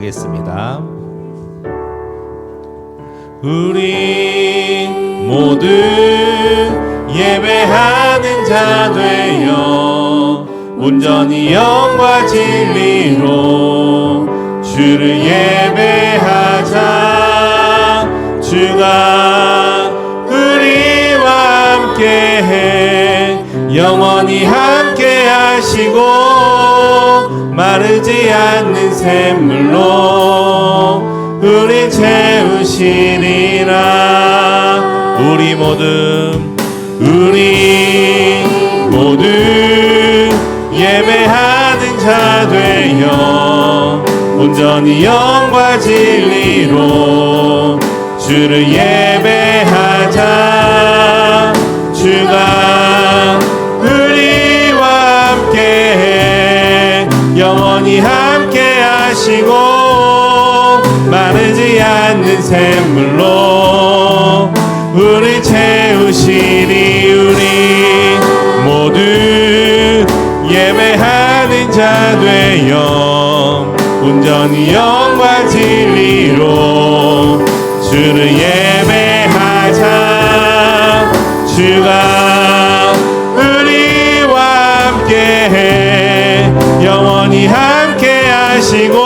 하겠습니다. 우리 모두 예배하는 자 되어 온전히 영과 진리로 주를 예배하자. 주가 우리와 함께해 영원히 함께 하시고 마르지 않는 샘물로 우리 채우시리라. 우리 모두 예배하는 자 되어 온전히 영과 진리로 주를 예배하자. 주가 우리와 함께해 영원히 함께 하시고 마르지 않는 샘물로 우리 채우시리. 우리 모두 예배하는 자 되어 온전히 영과 진리로 주를 예배하자. 주가 우리와 함께해 영원히 함께 하시고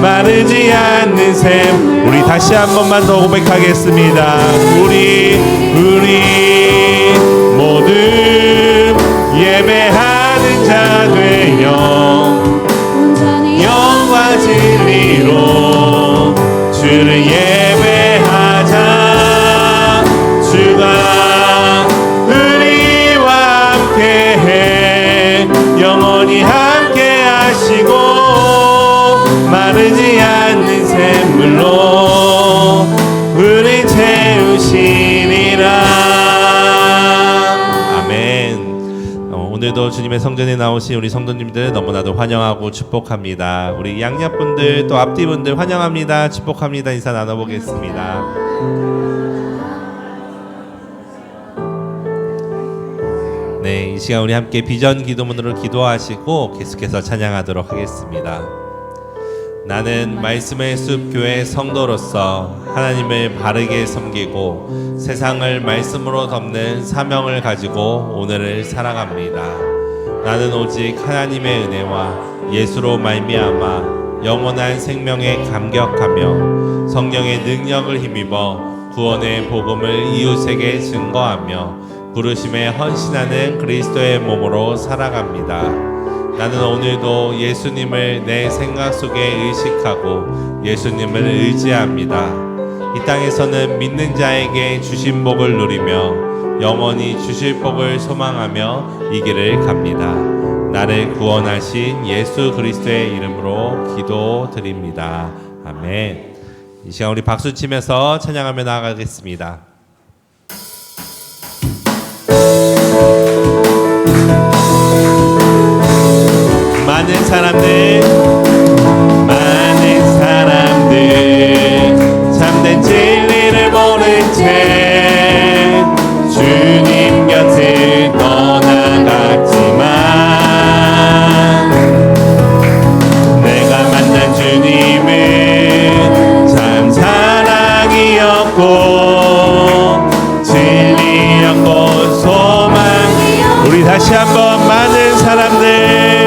마르지 않는 샘. 우리 다시 한 번만 더 고백하겠습니다. 우리 모두 예배하는 자 되어 영과 진리로 주를 예배하자. 주가 우리와 함께해 영원히 함께 하시고 마르지 않는 샘물로 우리 채우시리라. 아멘. 오늘도 주님의 성전에 나오신 우리 성도님들 너무나도 환영하고 축복합니다. 우리 양옆분들 또 앞뒤분들 환영합니다. 축복합니다. 인사 나눠보겠습니다. 네, 이 시간 우리 함께 비전 기도문으로 기도하시고 계속해서 찬양하도록 하겠습니다. 나는 말씀의 숲 교회 성도로서 하나님을 바르게 섬기고 세상을 말씀으로 덮는 사명을 가지고 오늘을 살아갑니다. 나는 오직 하나님의 은혜와 예수로 말미암아 영원한 생명에 감격하며 성령의 능력을 힘입어 구원의 복음을 이웃에게 증거하며 부르심에 헌신하는 그리스도의 몸으로 살아갑니다. 나는 오늘도 예수님을 내 생각 속에 의식하고 예수님을 의지합니다. 이 땅에서는 믿는 자에게 주신 복을 누리며 영원히 주실 복을 소망하며 이 길을 갑니다. 나를 구원하신 예수 그리스도의 이름으로 기도드립니다. 아멘. 이 시간 우리 박수 치면서 찬양하며 나아가겠습니다. 많은 사람들 참된 진리를 모른 채 주님 곁을 떠나갔지만 내가 만난 주님은 참 사랑이었고 진리였고 소망. 우리 다시 한번 많은 사람들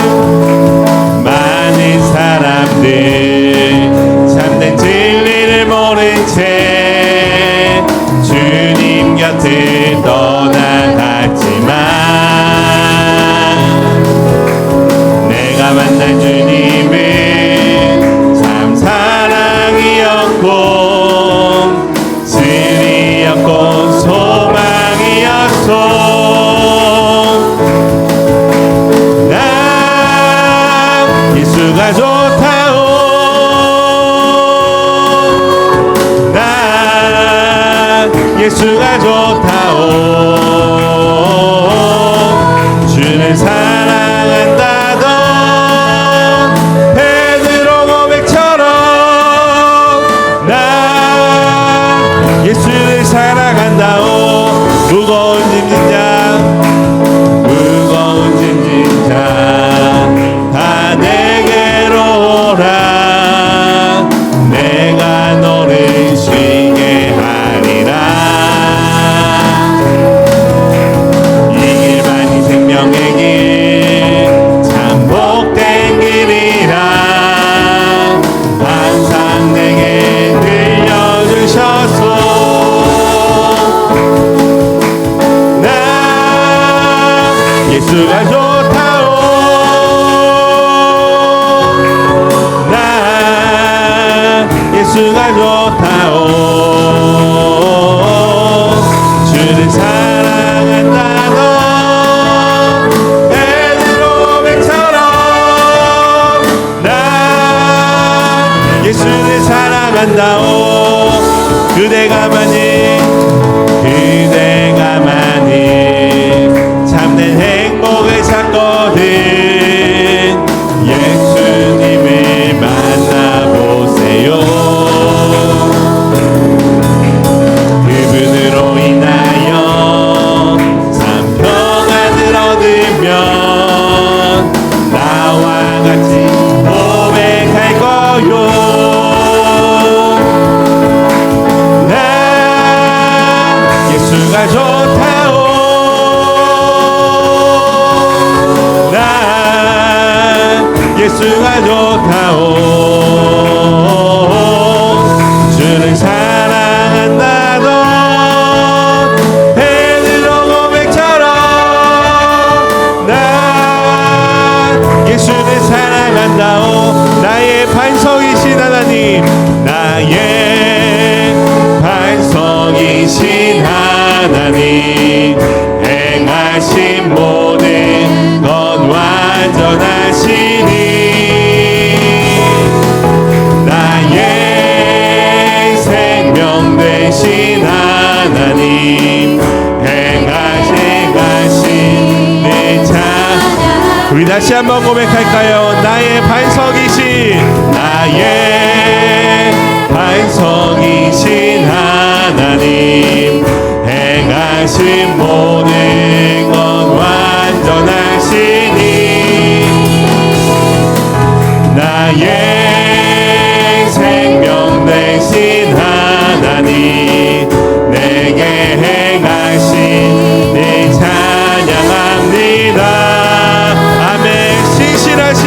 참된 진리를 모른 채 주님 곁을 떠나갔지만 내가 만난 주님은 참 사랑이었고 진리였고 소망이었소. 예수가 좋다오. 난 예수가 좋다오. 주를 사랑한다던 베드로 고백처럼 난 예수를 사랑한다오. 무거운 짐진 자, 다 내게로 오라. 난 예수를 사랑한다오. 무거운 짐진 자, 다 내게로 오라. 예수가 좋다오. 나 예수가 좋다오. 주를 사랑한다던 베드로처럼 나 예수를 사랑한다오. 그대가만이 참된 행복을 찾거든 예수님을 만나보세요. 그분으로 인하여 참 평안을 얻으면 나와 같이 고백할 거요. 예수가 좋다오. 나 예수가 좋다오. 주를 사랑한다던 베드로 고백처럼 나 예수를 사랑한다오. 나의 반석이신 하나님, 나의 반석이신 하나님, 행하신 모든 건 완전하시니 나의 생명 되신 하나님, 행하신 내 찬양. 우리 다시 한번 고백할까요? 나의 반석이신, 나의 반석이신 하나님, 행하신 모든 건 완전하시니 나의 생명 되신 하나님, 내게 행하신 네 찬양합니다. 아멘. 신실하신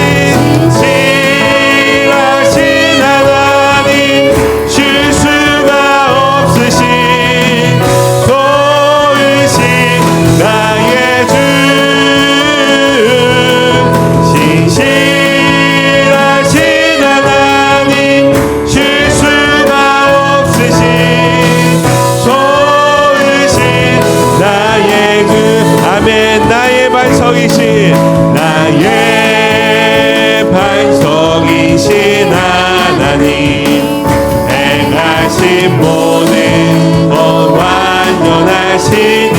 하나님, 실수가 없으신 도우신 나의 주, 신실하신 하나님, 실수가 없으신 도우신 나의 주. 아멘. 나의 반석이신, 나의 반석이신 하나님, 행하신 모든 것 완전하시니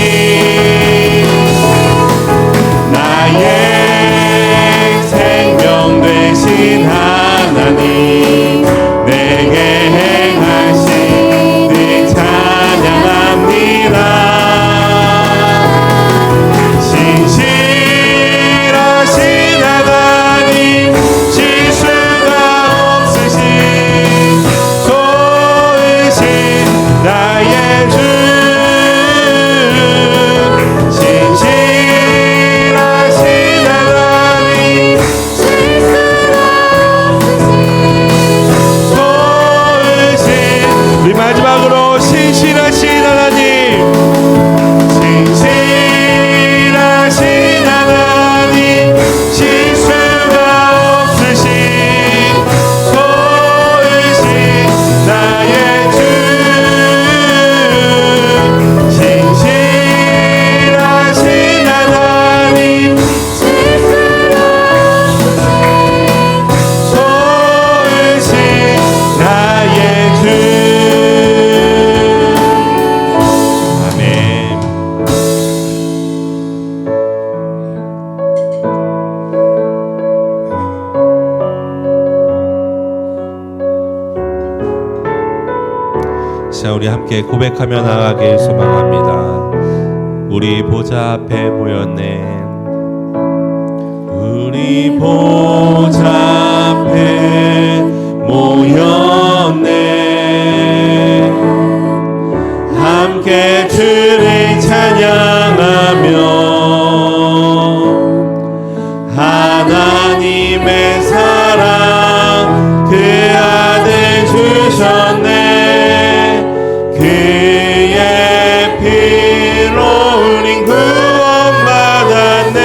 나의 생명 되신 하나님, 내게 행하신 네 찬양합니다. 신실하신 하나님, 실수가 없으신 도우신 나의 주, 신실하신 하나님, 실수가 없으신 도우신. 우리 마지막으로 신실하신 하나님, 신실하신 하나님, 실수가 없으신 도우신 나의 주, 신실하신 하나님, 실수가 없으신 도우신 나의 주. 아멘. 자, 우리 함께 고백하며 나아가길 소망합니다. 우리 보좌 앞에 모였네. 우리 보좌 앞에 모였네. 함께 주를 찬양하며 하나님의 사랑 그 아들 주셨네. 그의 피로 우린 구원받았네.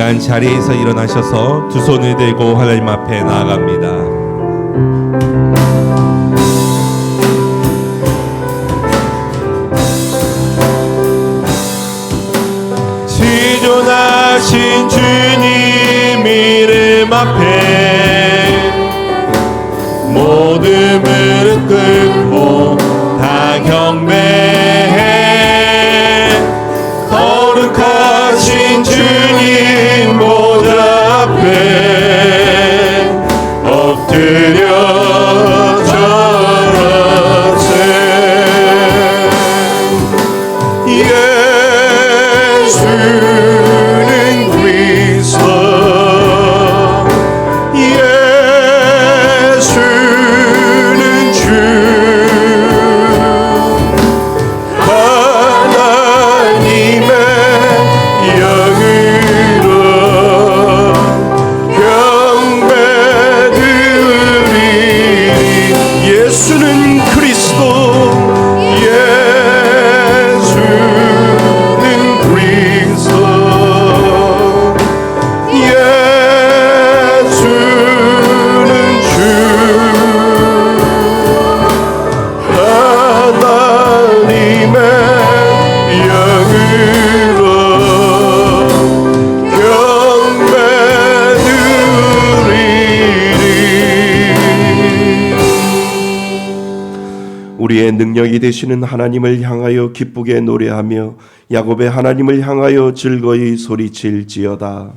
시간 자리에서 일어나셔서 두 손을 들고 하나님 앞에 나아갑니다. 지존하신 주님 이름 앞에 모든 무릎 꿇고 다 경배해. 거룩하신 주님 보좌 앞에 엎드려 절하세. 예수는 그리스도, 예수는 주, 하나님의 영으로 경배드리리. 예수는 그리스도, 우리의 능력이 되시는 하나님을 향하여 기쁘게 노래하며 야곱의 하나님을 향하여 즐거이 소리칠지어다.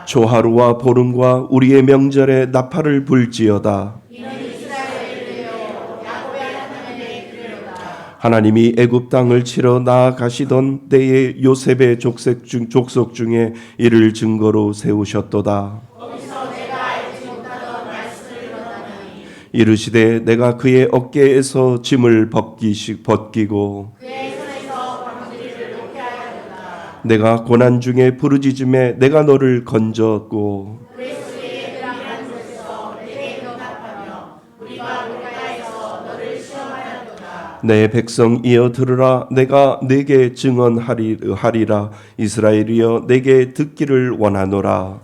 조하루와 보름과 우리의 명절에 나팔을 불지어다. 하나님이 애굽 땅을 치러 나아가시던 때에 요셉의 족속 중에 이를 증거로 세우셨도다. 이르시되 내가 그의 어깨에서 짐을 벗기고 그의 손에서 광주리를 놓게 하였도다. 내가 고난 중에 부르짖음에 내가 너를 건졌고 그리스도의 얘들이라는 곳에서 내게 응답하며 우리가 물가에서 너를 시험하였도다. 내 백성이여 들으라. 내가 내게 증언하리라. 이스라엘이여 내게 듣기를 원하노라.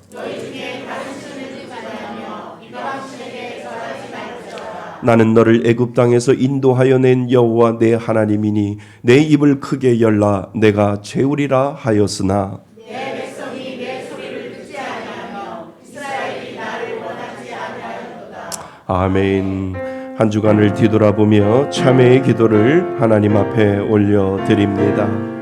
나는 너를 애굽 땅에서 인도하여 낸 여호와 내 하나님이니 내 입을 크게 열라 내가 채우리라 하였으나 내 백성이 내 소리를 듣지 아니하며 이스라엘이 나를 원하지 아니하였도다. 아멘. 한 주간을 뒤돌아보며 참회의 기도를 하나님 앞에 올려드립니다.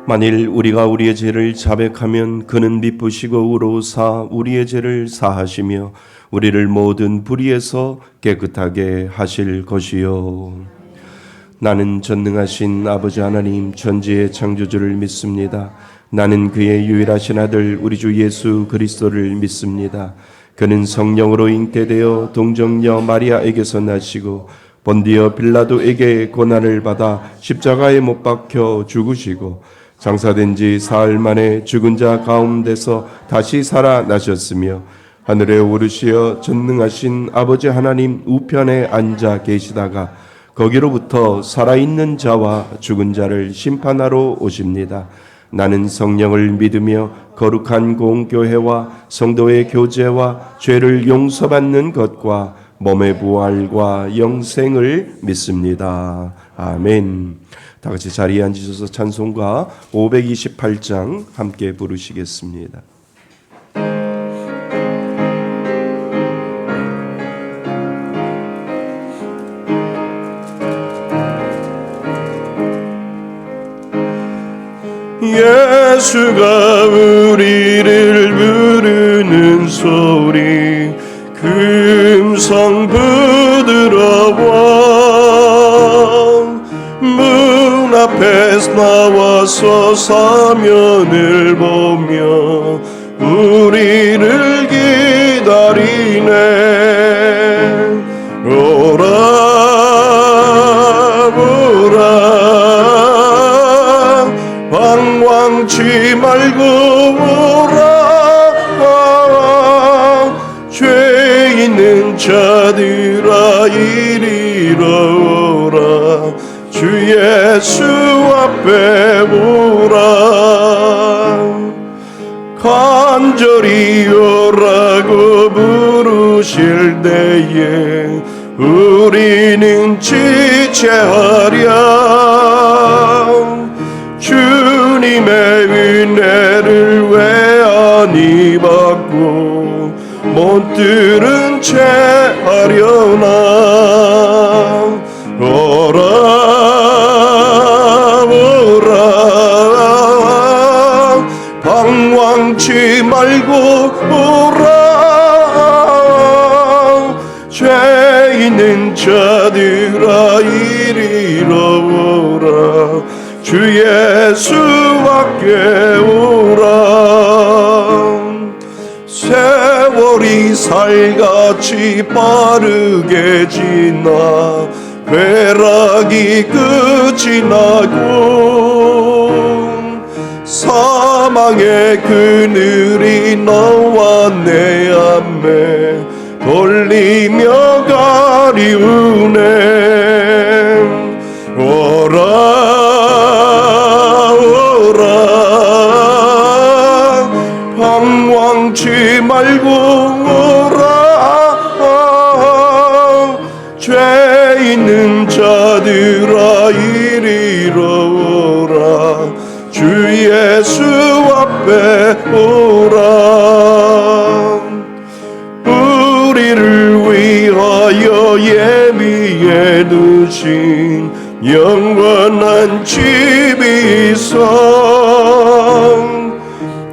만일 우리가 우리의 죄를 자백하면 그는 미쁘시고 의로우사 우리의 죄를 사하시며 우리를 모든 불의에서 깨끗하게 하실 것이요. 나는 전능하신 아버지 하나님 천지의 창조주를 믿습니다. 나는 그의 유일하신 아들 우리 주 예수 그리스도를 믿습니다. 그는 성령으로 잉태되어 동정녀 마리아에게서 나시고 본디어 빌라도에게 고난을 받아 십자가에 못 박혀 죽으시고 장사된 지 사흘 만에 죽은 자 가운데서 다시 살아나셨으며 하늘에 오르시어 전능하신 아버지 하나님 우편에 앉아 계시다가 거기로부터 살아있는 자와 죽은 자를 심판하러 오십니다. 나는 성령을 믿으며 거룩한 공교회와 성도의 교제와 죄를 용서받는 것과 몸의 부활과 영생을 믿습니다. 아멘. 다 같이 자리에 앉으셔서 찬송가 528장 함께 부르시겠습니다. 예수가 우리를 부르는 소리 금성 부드러워 문 앞에 나와서 사면을 보며 우리를 기다리네 오라 오라 방황치 말고 오라 죄 있는 자들아 이리로 오라 주 예수 앞에 오라 간절히 오라고 부르실 때에 우리는 지체하랴 주님의 은혜를 왜 안 입었고 못 들은 채 하려나 오라 오라 방황치 말고 오라 죄 있는 자들아 이리로 오라 주 예수 앞에 오라 세월이 살같이 빠르게 지나 쾌락이 끝이 나고 사망의 그늘이 너와 내 앞에 돌리며 가리우네 오라 방황치 말고 오라 죄 있는 자들아 이리로 오라 주 예수 앞에 오라 우리를 위하여 예비해 두신 영원한 집이 있어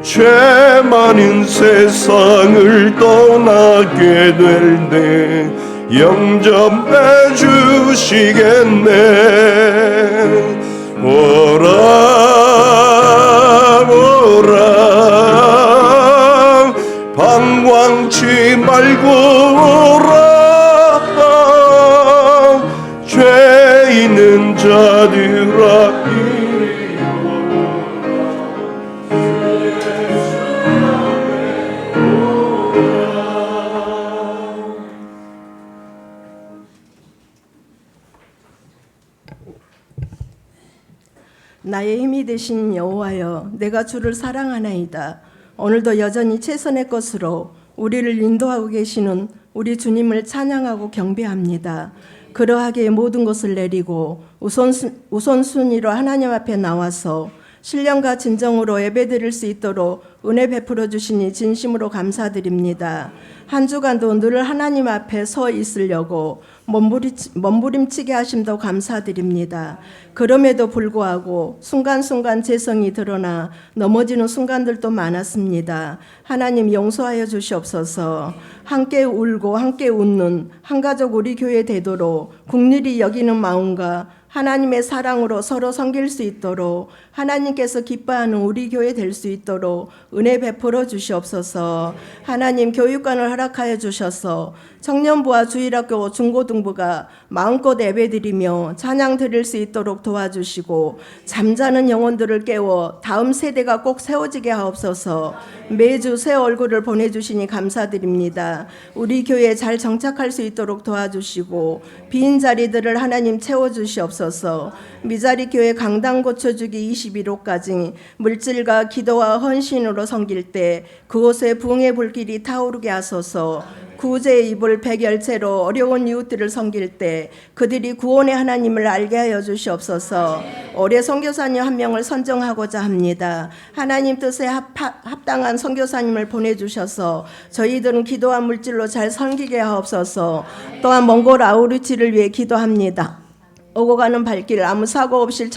죄 많은 세상을 떠나게 될 때 영접해 주시겠네 오라 오라 방황치 말고 오라 죄 있는 자들아 나의 힘이 되신 여호와여 내가 주를 사랑하나이다. 오늘도 여전히 최선의 것으로 우리를 인도하고 계시는 우리 주님을 찬양하고 경배합니다. 그러하게 모든 것을 내리고 우선순위로 하나님 앞에 나와서 신령과 진정으로 예배드릴 수 있도록 은혜 베풀어 주시니 진심으로 감사드립니다. 한 주간도 늘 하나님 앞에 서 있으려고 몸부림치게 하심도 감사드립니다. 그럼에도 불구하고 순간순간 죄성이 드러나 넘어지는 순간들도 많았습니다. 하나님 용서하여 주시옵소서. 함께 울고 함께 웃는 한가족 우리 교회 되도록 국률이 여기는 마음과 하나님의 사랑으로 서로 섬길 수 있도록 하나님께서 기뻐하는 우리 교회 될 수 있도록 은혜 베풀어 주시옵소서. 하나님 교육관을 허락하여 주셔서 청년부와 주일학교 중고등부가 마음껏 예배드리며 찬양 드릴 수 있도록 도와주시고 잠자는 영혼들을 깨워 다음 세대가 꼭 세워지게 하옵소서. 매주 새 얼굴을 보내주시니 감사드립니다. 우리 교회에 잘 정착할 수 있도록 도와주시고 빈 자리들을 하나님 채워주시옵소서. 미자리 교회 강당 고쳐주기 21호까지 물질과 기도와 헌신으로 섬길 때 그곳에 부흥의 불길이 타오르게 하소서. 구제의 입을 백열체로 어려운 이웃들을 섬길 때 그들이 구원의 하나님을 알게 하여 주시옵소서. 올해 선교사님 한 명을 선정하고자 합니다. 하나님 뜻에 합당한 선교사님을 보내주셔서 저희들은 기도와 물질로 잘 섬기게 하옵소서. 또한 몽골 아우르치를 위해 기도합니다. 오고 가는 발길 아무 사고 없이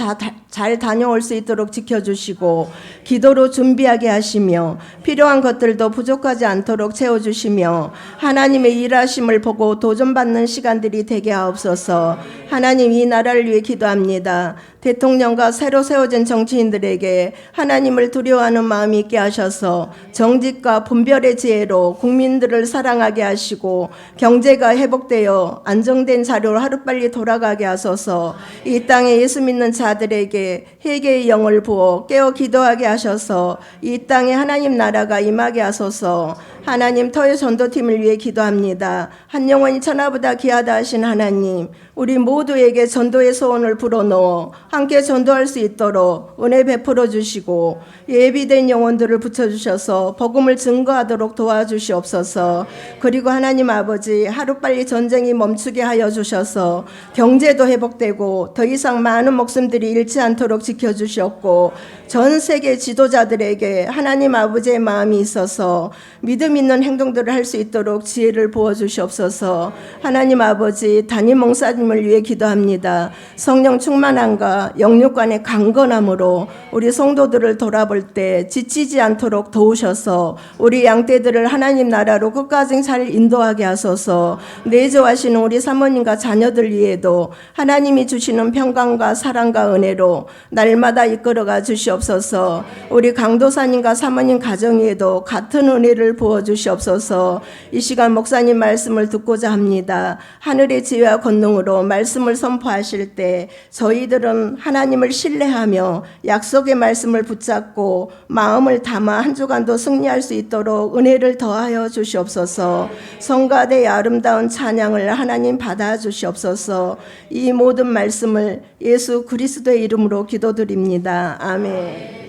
잘 다녀올 수 있도록 지켜주시고 기도로 준비하게 하시며 필요한 것들도 부족하지 않도록 채워주시며 하나님의 일하심을 보고 도전받는 시간들이 되게 하옵소서. 하나님, 이 나라를 위해 기도합니다. 대통령과 새로 세워진 정치인들에게 하나님을 두려워하는 마음이 있게 하셔서 정직과 분별의 지혜로 국민들을 사랑하게 하시고 경제가 회복되어 안정된 자료로 하루빨리 돌아가게 하소서. 이 땅에 예수 믿는 자들에게 회개의 영을 부어 깨어 기도하게 하셔서 이 땅에 하나님 나라가 임하게 하소서. 하나님, 터의 전도팀을 위해 기도합니다. 한 영혼이 천하보다 귀하다 하신 하나님, 우리 모두에게 전도의 소원을 불어넣어 함께 전도할 수 있도록 은혜 베풀어 주시고 예비된 영혼들을 붙여주셔서 복음을 증거하도록 도와주시옵소서. 그리고 하나님 아버지, 하루빨리 전쟁이 멈추게 하여 주셔서 경제도 회복되고 더 이상 많은 목숨들이 잃지 않도록 지켜주셨고 전 세계 지도자들에게 하나님 아버지의 마음이 있어서 믿음 있는 행동들을 할 수 있도록 지혜를 부어주시옵소서. 하나님 아버지, 담임 목사님을 위해 기도합니다. 성령 충만함과 영육간의 강건함으로 우리 성도들을 돌아볼 때 지치지 않도록 도우셔서 우리 양떼들을 하나님 나라로 끝까지 잘 인도하게 하소서. 내조하시는 우리 사모님과 자녀들 위에도 하나님이 주시는 평강과 사랑과 은혜로 날마다 이끌어가 주시옵소서. 우리 강도사님과 사모님 가정 위에도 같은 은혜를 부어주시옵소서. 이 시간 목사님 말씀을 듣고자 합니다. 하늘의 지혜와 권능으로 말씀을 선포하실 때 저희들은 하나님을 신뢰하며 약속의 말씀을 붙잡고 마음을 담아 한 주간도 승리할 수 있도록 은혜를 더하여 주시옵소서. 성가대의 아름다운 찬양을 하나님 받아 주시옵소서. 이 모든 말씀을 예수 그리스도의 이름으로 기도드립니다. 아멘.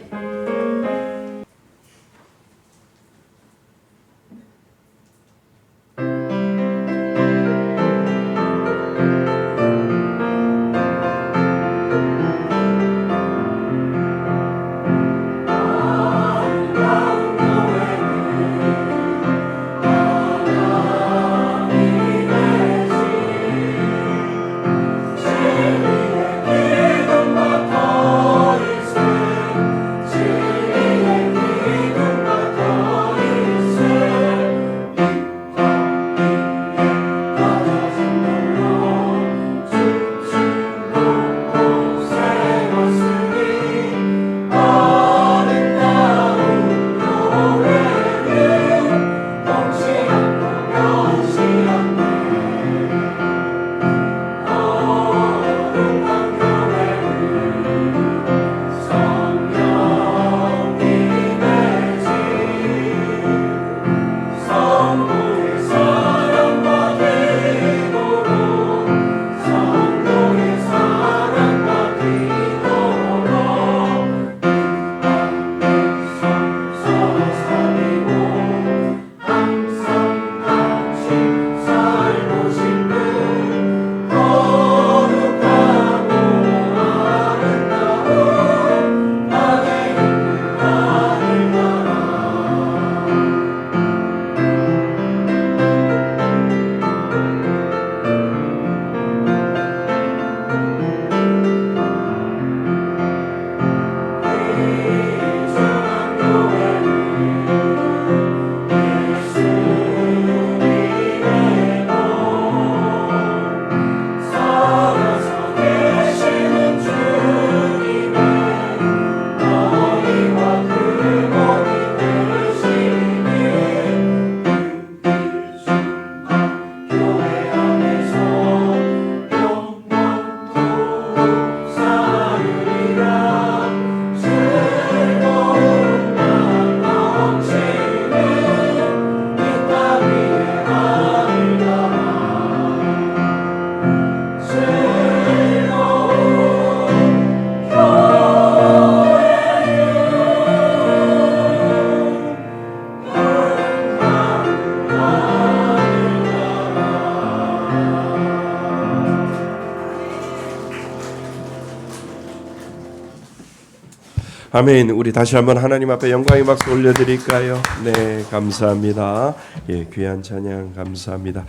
아멘. 우리 다시 한번 하나님 앞에 영광의 박수 올려드릴까요? 네, 감사합니다. 예, 귀한 찬양 감사합니다.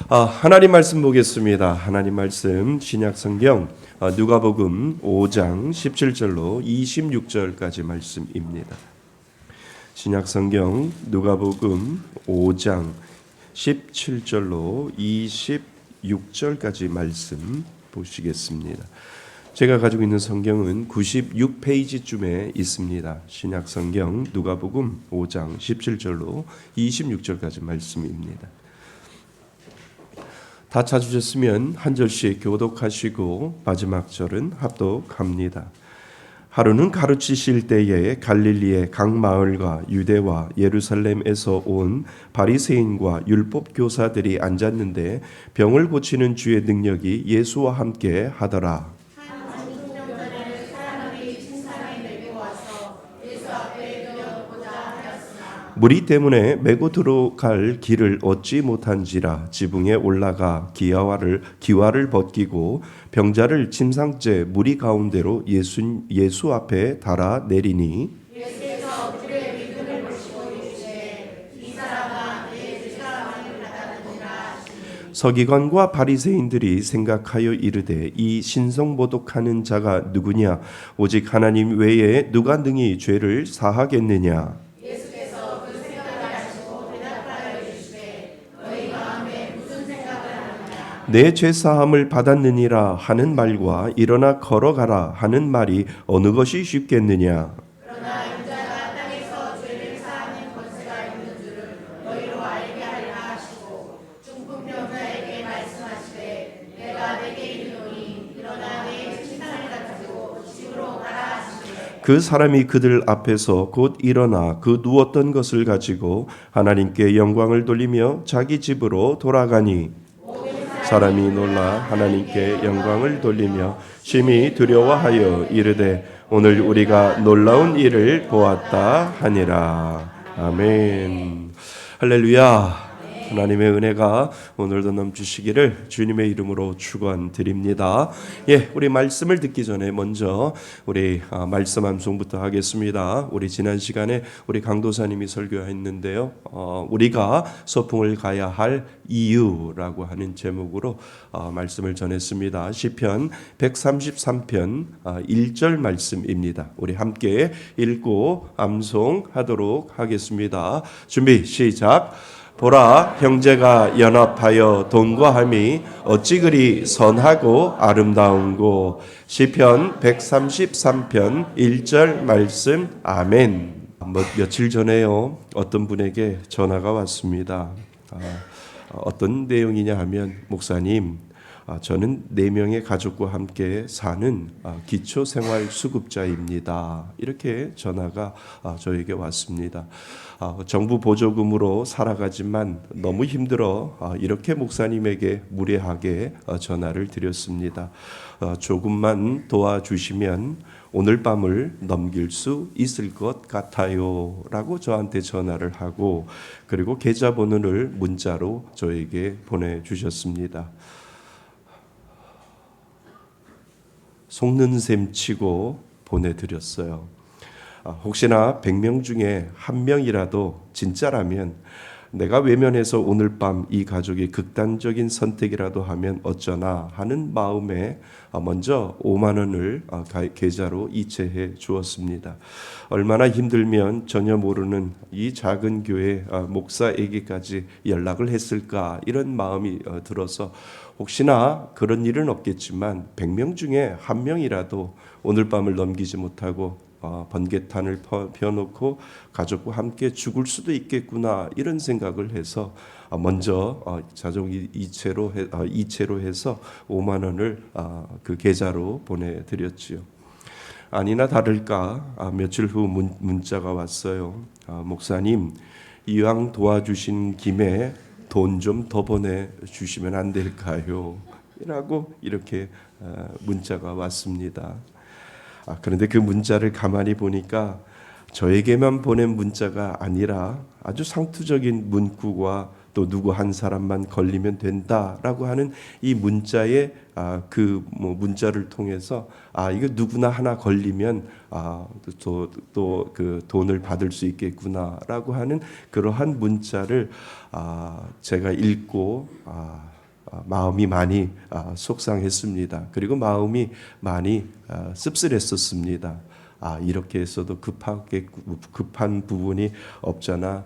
하나님 말씀 보겠습니다. 하나님 말씀 신약성경 누가복음 5장 17절로 26절까지 말씀입니다. 신약성경 누가복음 5장 17절로 26절까지 말씀 보시겠습니다. 제가 가지고 있는 성경은 96페이지쯤에 있습니다. 신약성경 누가복음 5장 17절로 26절까지 말씀입니다. 다 찾으셨으면 한 절씩 교독하시고 마지막 절은 합독합니다. 하루는 가르치실 때에 갈릴리의 각 마을과 유대와 예루살렘에서 온 바리새인과 율법 교사들이 앉았는데 병을 고치는 주의 능력이 예수와 함께 하더라. 무리 때문에 메고 들어갈 길을 얻지 못한지라 지붕에 올라가 기와를 벗기고 병자를 침상째 무리 가운데로 예수 앞에 달아 내리니 예수께서 그들의 믿음을 보시고 이르시되 이 사람아 내 죄사함을 받았느니라 하시니 서기관과 바리새인들이 생각하여 이르되 이 신성모독하는 자가 누구냐 오직 하나님 외에 누가 능히 죄를 사하겠느냐. 내 죄사함을 받았느니라 하는 말과 일어나 걸어가라 하는 말이 어느 것이 쉽겠느냐. 그러나 인자가 땅에서 죄를 사하는 권세가 있는 줄을 너희로 알게 하리라 하시고 중풍 병자에게 말씀하시되 내가 내게 이르노니 일어나 내 침상을 가지고 집으로 가라 하시되 그 사람이 그들 앞에서 곧 일어나 그 누웠던 것을 가지고 하나님께 영광을 돌리며 자기 집으로 돌아가니 사람이 놀라 하나님께 영광을 돌리며 심히 두려워하여 이르되 오늘 우리가 놀라운 일을 보았다 하니라. 아멘. 할렐루야. 하나님의 은혜가 오늘도 넘치시기를 주님의 이름으로 축원드립니다. 예, 우리 말씀을 듣기 전에 먼저 우리 말씀 암송부터 하겠습니다. 우리 지난 시간에 우리 강도사님이 설교했는데요. 우리가 소풍을 가야 할 이유라고 하는 제목으로 말씀을 전했습니다. 시편 133편 1절 말씀입니다. 우리 함께 읽고 암송하도록 하겠습니다. 준비 시작. 보라 형제가 연합하여 동거함이 어찌 그리 선하고 아름다운고. 시편 133편 1절 말씀. 아멘. 며칠 전에요 어떤 분에게 전화가 왔습니다. 어떤 내용이냐 하면 목사님 저는 4명의 가족과 함께 사는 기초생활수급자입니다. 이렇게 전화가 저에게 왔습니다. 정부 보조금으로 살아가지만 너무 힘들어 이렇게 목사님에게 무례하게 전화를 드렸습니다. 조금만 도와주시면 오늘 밤을 넘길 수 있을 것 같아요 라고 저한테 전화를 하고 그리고 계좌번호를 문자로 저에게 보내주셨습니다. 속는 셈 치고 보내드렸어요. 혹시나 100명 중에 1명이라도 진짜라면 내가 외면해서 오늘 밤 이 가족이 극단적인 선택이라도 하면 어쩌나 하는 마음에 먼저 5만 원을 계좌로 이체해 주었습니다. 얼마나 힘들면 전혀 모르는 이 작은 교회 목사에게까지 연락을 했을까 이런 마음이 들어서 혹시나 그런 일은 없겠지만 100명 중에 1명이라도 오늘 밤을 넘기지 못하고 번개탄을 펴놓고 가족과 함께 죽을 수도 있겠구나 이런 생각을 해서 먼저 자동 이체로 해서 5만 원을 그 계좌로 보내드렸지요. 아니나 다를까 며칠 후 문자가 왔어요. 목사님 이왕 도와주신 김에 돈 좀 더 보내주시면 안 될까요? 라고 이렇게 문자가 왔습니다. 그런데 그 문자를 가만히 보니까 저에게만 보낸 문자가 아니라 아주 상투적인 문구와 또 누구 한 사람만 걸리면 된다라고 하는 이 문자의 문자를 통해서 이거 누구나 하나 걸리면 또 그 돈을 받을 수 있겠구나라고 하는 그러한 문자를 제가 읽고 마음이 많이 속상했습니다. 그리고 마음이 많이 씁쓸했었습니다. 이렇게 해서도 급한 부분이 없잖아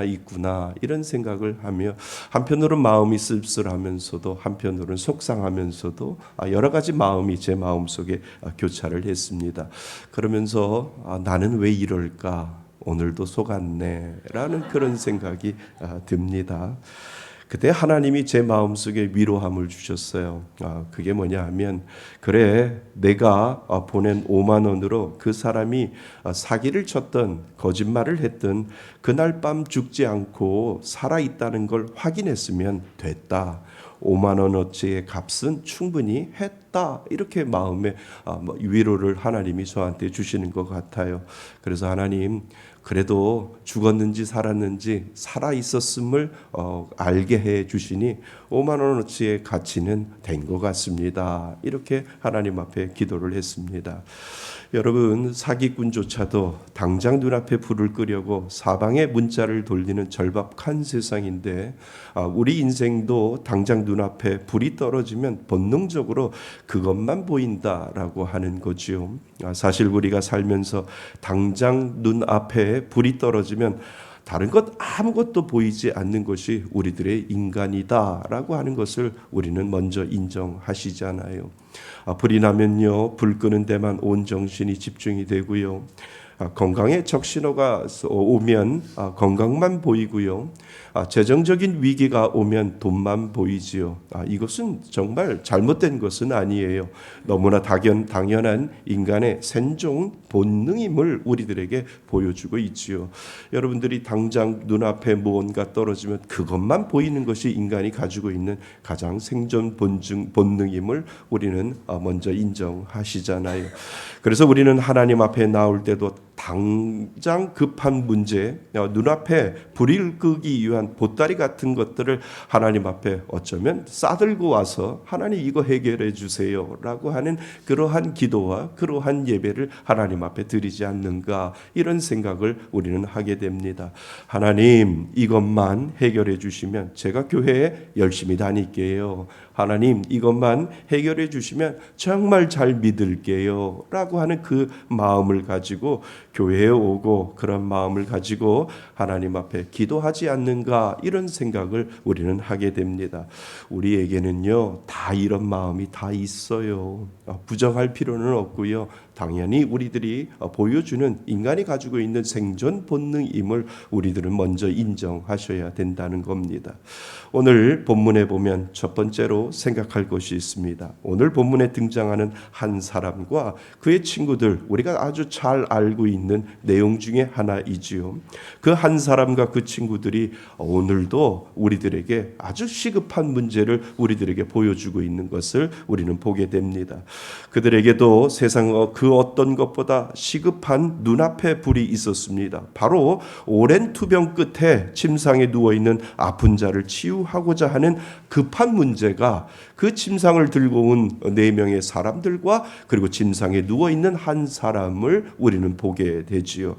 있구나 이런 생각을 하며 한편으로는 마음이 씁쓸하면서도 한편으로는 속상하면서도 여러 가지 마음이 제 마음속에 교차를 했습니다. 그러면서 나는 왜 이럴까? 오늘도 속았네라는 그런 생각이 듭니다. 그때 하나님이 제 마음속에 위로함을 주셨어요. 그게 뭐냐 하면 그래 내가 보낸 5만 원으로 그 사람이 사기를 쳤던 거짓말을 했던 그날 밤 죽지 않고 살아있다는 걸 확인했으면 됐다. 5만 원어치의 값은 충분히 했다. 이렇게 마음의 위로를 하나님이 저한테 주시는 것 같아요. 그래서 하나님 그래도 죽었는지 살았는지 살아 있었음을 알게 해 주시니 5만 원어치의 가치는 된 것 같습니다. 이렇게 하나님 앞에 기도를 했습니다. 여러분 사기꾼조차도 당장 눈앞에 불을 끄려고 사방에 문자를 돌리는 절박한 세상인데 우리 인생도 당장 눈앞에 불이 떨어지면 본능적으로 그것만 보인다라고 하는 거지요. 사실 우리가 살면서 당장 눈앞에 불이 떨어지면 다른 것 아무것도 보이지 않는 것이 우리들의 인간이다라고 하는 것을 우리는 먼저 인정하시잖아요. 불이 나면요, 불 끄는 데만 온 정신이 집중이 되고요. 건강에 적신호가 오면 건강만 보이고요. 재정적인 위기가 오면 돈만 보이지요. 이것은 정말 잘못된 것은 아니에요. 너무나 당연한 인간의 생존 본능임을 우리들에게 보여주고 있지요. 여러분들이 당장 눈앞에 무언가 떨어지면 그것만 보이는 것이 인간이 가지고 있는 가장 생존 본능임을 우리는 먼저 인정하시잖아요. 그래서 우리는 하나님 앞에 나올 때도 당장 급한 문제, 눈앞에 불을 끄기 위한 보따리 같은 것들을 하나님 앞에 어쩌면 싸들고 와서 하나님 이거 해결해 주세요 라고 하는 그러한 기도와 그러한 예배를 하나님 앞에 드리지 않는가, 이런 생각을 우리는 하게 됩니다. 하나님 이것만 해결해 주시면 제가 교회에 열심히 다닐게요. 하나님 이것만 해결해 주시면 정말 잘 믿을게요 라고 하는 그 마음을 가지고 교회에 오고 그런 마음을 가지고 하나님 앞에 기도하지 않는가, 이런 생각을 우리는 하게 됩니다. 우리에게는요 다 이런 마음이 다 있어요. 부정할 필요는 없고요. 당연히 우리들이 보여주는 인간이 가지고 있는 생존 본능임을 우리들은 먼저 인정하셔야 된다는 겁니다. 오늘 본문에 보면 첫 번째로 생각할 것이 있습니다. 오늘 본문에 등장하는 한 사람과 그의 친구들, 우리가 아주 잘 알고 있는 내용 중에 하나이지요. 그 한 사람과 그 친구들이 오늘도 우리들에게 아주 시급한 문제를 우리들에게 보여주고 있는 것을 우리는 보게 됩니다. 그들에게도 세상 그 어떤 것보다 시급한 눈앞에 불이 있었습니다. 바로 오랜 투병 끝에 침상에 누워있는 아픈 자를 치유하고자 하는 급한 문제가 그 침상을 들고 온 4명의 사람들과 그리고 침상에 누워있는 한 사람을 우리는 보게 되지요.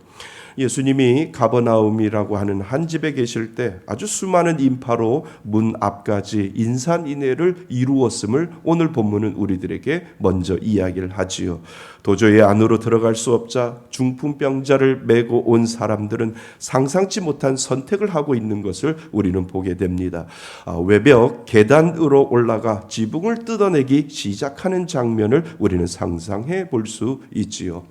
예수님이 가버나움이라고 하는 한 집에 계실 때 아주 수많은 인파로 문 앞까지 인산인해를 이루었음을 오늘 본문은 우리들에게 먼저 이야기를 하지요. 도저히 안으로 들어갈 수 없자 중풍병자를 메고 온 사람들은 상상치 못한 선택을 하고 있는 것을 우리는 보게 됩니다. 외벽 계단으로 올라가 지붕을 뜯어내기 시작하는 장면을 우리는 상상해 볼 수 있지요.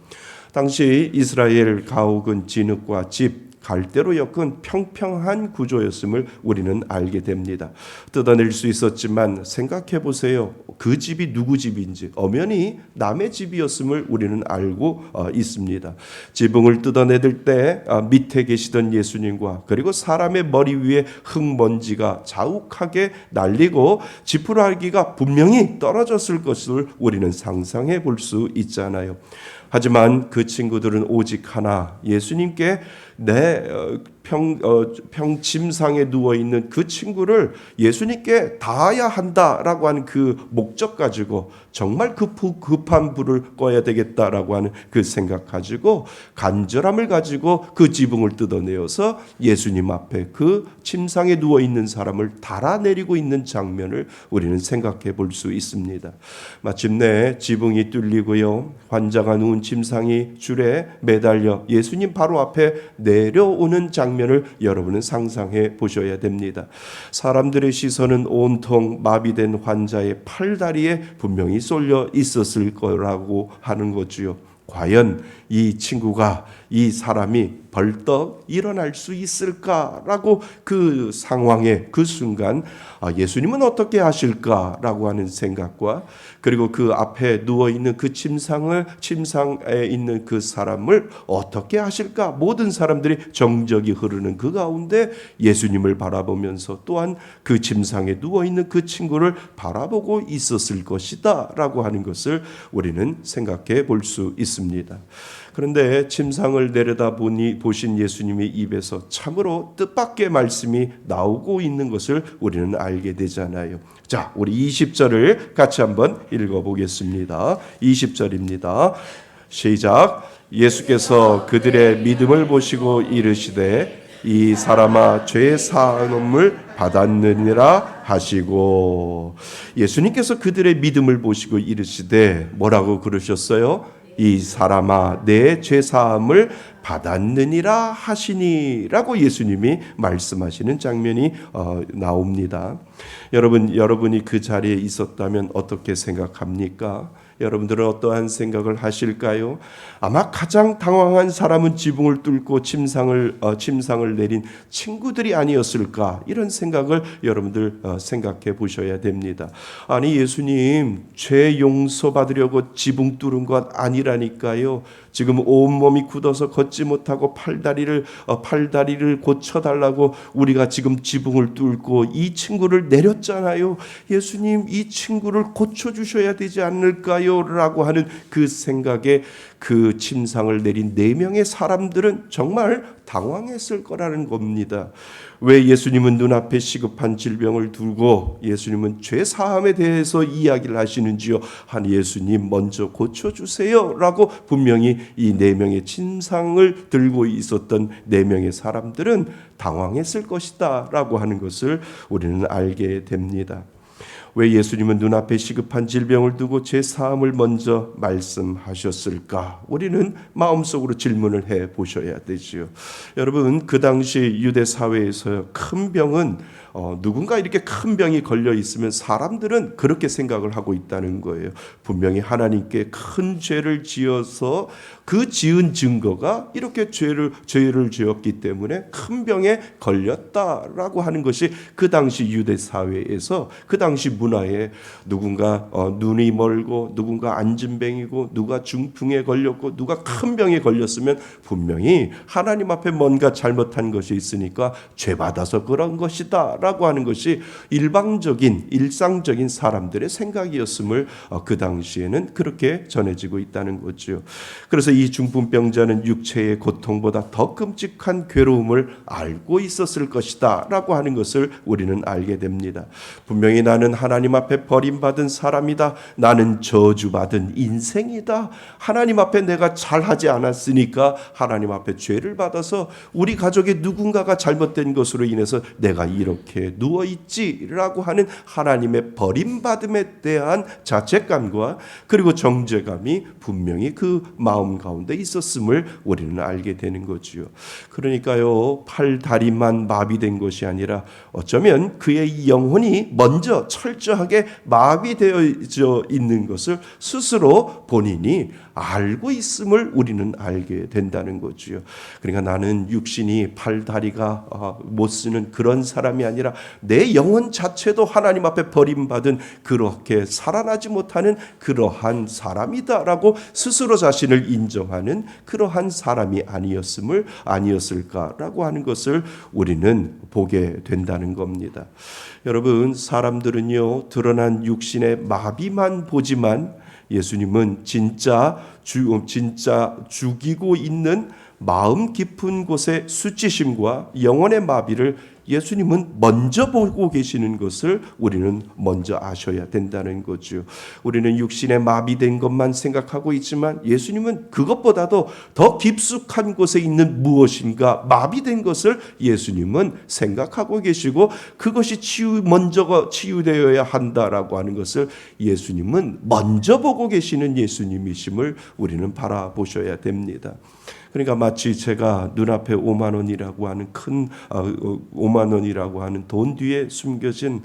당시 이스라엘 가옥은 진흙과 집, 갈대로 엮은 평평한 구조였음을 우리는 알게 됩니다. 뜯어낼 수 있었지만 생각해 보세요. 그 집이 누구 집인지 엄연히 남의 집이었음을 우리는 알고 있습니다. 지붕을 뜯어내들 때 밑에 계시던 예수님과 그리고 사람의 머리 위에 흙먼지가 자욱하게 날리고 지푸라기가 분명히 떨어졌을 것을 우리는 상상해 볼 수 있잖아요. 하지만 그 친구들은 오직 하나, 예수님께 내 병침상에 누워 있는 그 친구를 예수님께 닿아야 한다라고 하는 그 목적 가지고 정말 급한 불을 꺼야 되겠다라고 하는 그 생각 가지고 간절함을 가지고 그 지붕을 뜯어내어서 예수님 앞에 그 침상에 누워 있는 사람을 달아내리고 있는 장면을 우리는 생각해 볼 수 있습니다. 마침내 지붕이 뚫리고요, 환자가 누운 침상이 줄에 매달려 예수님 바로 앞에 내려오는 장면을 여러분은 상상해 보셔야 됩니다. 사람들의 시선은 온통 마비된 환자의 팔다리에 분명히 쏠려 있었을 거라고 하는 거지요. 과연 이 친구가, 이 사람이 벌떡 일어날 수 있을까라고 그 상황에 그 순간 예수님은 어떻게 하실까라고 하는 생각과, 그리고 그 앞에 누워있는 그 침상에 있는 그 사람을 어떻게 하실까, 모든 사람들이 정적이 흐르는 그 가운데 예수님을 바라보면서 또한 그 침상에 누워있는 그 친구를 바라보고 있었을 것이다 라고 하는 것을 우리는 생각해 볼 수 있습니다. 그런데 침상을 내려다 보신 예수님의 입에서 참으로 뜻밖의 말씀이 나오고 있는 것을 우리는 알게 되잖아요. 자, 우리 20절을 같이 한번 읽어보겠습니다. 20절입니다. 시작. 예수께서 그들의 믿음을 보시고 이르시되 이 사람아 죄 사함을 받았느니라 하시고, 예수님께서 그들의 믿음을 보시고 이르시되 뭐라고 그러셨어요? 이 사람아 내 죄사함을 받았느니라 하시니라고 예수님이 말씀하시는 장면이 나옵니다. 여러분이 그 자리에 있었다면 어떻게 생각합니까? 여러분들은 어떠한 생각을 하실까요? 아마 가장 당황한 사람은 지붕을 뚫고 침상을 내린 친구들이 아니었을까, 이런 생각을 여러분들 생각해 보셔야 됩니다. 아니, 예수님 죄 용서받으려고 지붕 뚫은 것 아니라니까요. 지금 온몸이 굳어서 걷지 못하고 팔다리를 고쳐달라고 우리가 지금 지붕을 뚫고 이 친구를 내렸잖아요. 예수님 이 친구를 고쳐주셔야 되지 않을까요? 라고 하는 그 생각에 그 침상을 내린 4명의 사람들은 정말 당황했을 거라는 겁니다. 왜 예수님은 눈앞에 시급한 질병을 두고 예수님은 죄 사함에 대해서 이야기를 하시는지요? 한 예수님 먼저 고쳐주세요 라고 분명히 이 4명의 침상을 들고 있었던 4명의 사람들은 당황했을 것이다 라고 하는 것을 우리는 알게 됩니다. 왜 예수님은 눈앞에 시급한 질병을 두고 죄 사함을 먼저 말씀하셨을까? 우리는 마음속으로 질문을 해 보셔야 되지요. 여러분, 그 당시 유대 사회에서 큰 병은 누군가 이렇게 큰 병이 걸려 있으면 사람들은 그렇게 생각을 하고 있다는 거예요. 분명히 하나님께 큰 죄를 지어서 그 지은 증거가 이렇게 죄를 지었기 때문에 큰 병에 걸렸다라고 하는 것이 그 당시 유대 사회에서, 그 당시 문화에 누군가 눈이 멀고 누군가 안진뱅이고 누가 중풍에 걸렸고 누가 큰 병에 걸렸으면 분명히 하나님 앞에 뭔가 잘못한 것이 있으니까 죄 받아서 그런 것이다 라고 하는 것이 일상적인 사람들의 생각이었음을 그 당시에는 그렇게 전해지고 있다는 거죠. 그래서 이 중풍병자는 육체의 고통보다 더 끔찍한 괴로움을 알고 있었을 것이다 라고 하는 것을 우리는 알게 됩니다. 분명히 나는 하나님 앞에 버림받은 사람이다. 나는 저주받은 인생이다. 하나님 앞에 내가 잘하지 않았으니까 하나님 앞에 죄를 받아서 우리 가족의 누군가가 잘못된 것으로 인해서 내가 이렇게 누워있지라고 하는 하나님의 버림받음에 대한 자책감과 그리고 정죄감이 분명히 그 마음 가운데 있었음을 우리는 알게 되는 거지요. 그러니까요, 팔다리만 마비된 것이 아니라 어쩌면 그의 영혼이 먼저 철저하게 마비되어 있는 것을 스스로 본인이 알고 있음을 우리는 알게 된다는 거지요. 그러니까 나는 육신이 팔다리가 못 쓰는 그런 사람이 아니라 내 영혼 자체도 하나님 앞에 버림받은 그렇게 살아나지 못하는 그러한 사람이다라고 스스로 자신을 인정하는 그러한 사람이 아니었을까라고 하는 것을 우리는 보게 된다는 겁니다. 여러분, 사람들은요 드러난 육신의 마비만 보지만 예수님은 진짜 죽이고 있는 마음 깊은 곳의 수치심과 영혼의 마비를 예수님은 먼저 보고 계시는 것을 우리는 먼저 아셔야 된다는 거죠. 우리는 육신의 마비된 것만 생각하고 있지만 예수님은 그것보다도 더 깊숙한 곳에 있는 무엇인가 마비된 것을 예수님은 생각하고 계시고 그것이 먼저 치유되어야 한다라고 하는 것을 예수님은 먼저 보고 계시는 예수님이심을 우리는 바라보셔야 됩니다. 그러니까 마치 제가 눈앞에 5만 원이라고 하는 5만 원이라고 하는 돈 뒤에 숨겨진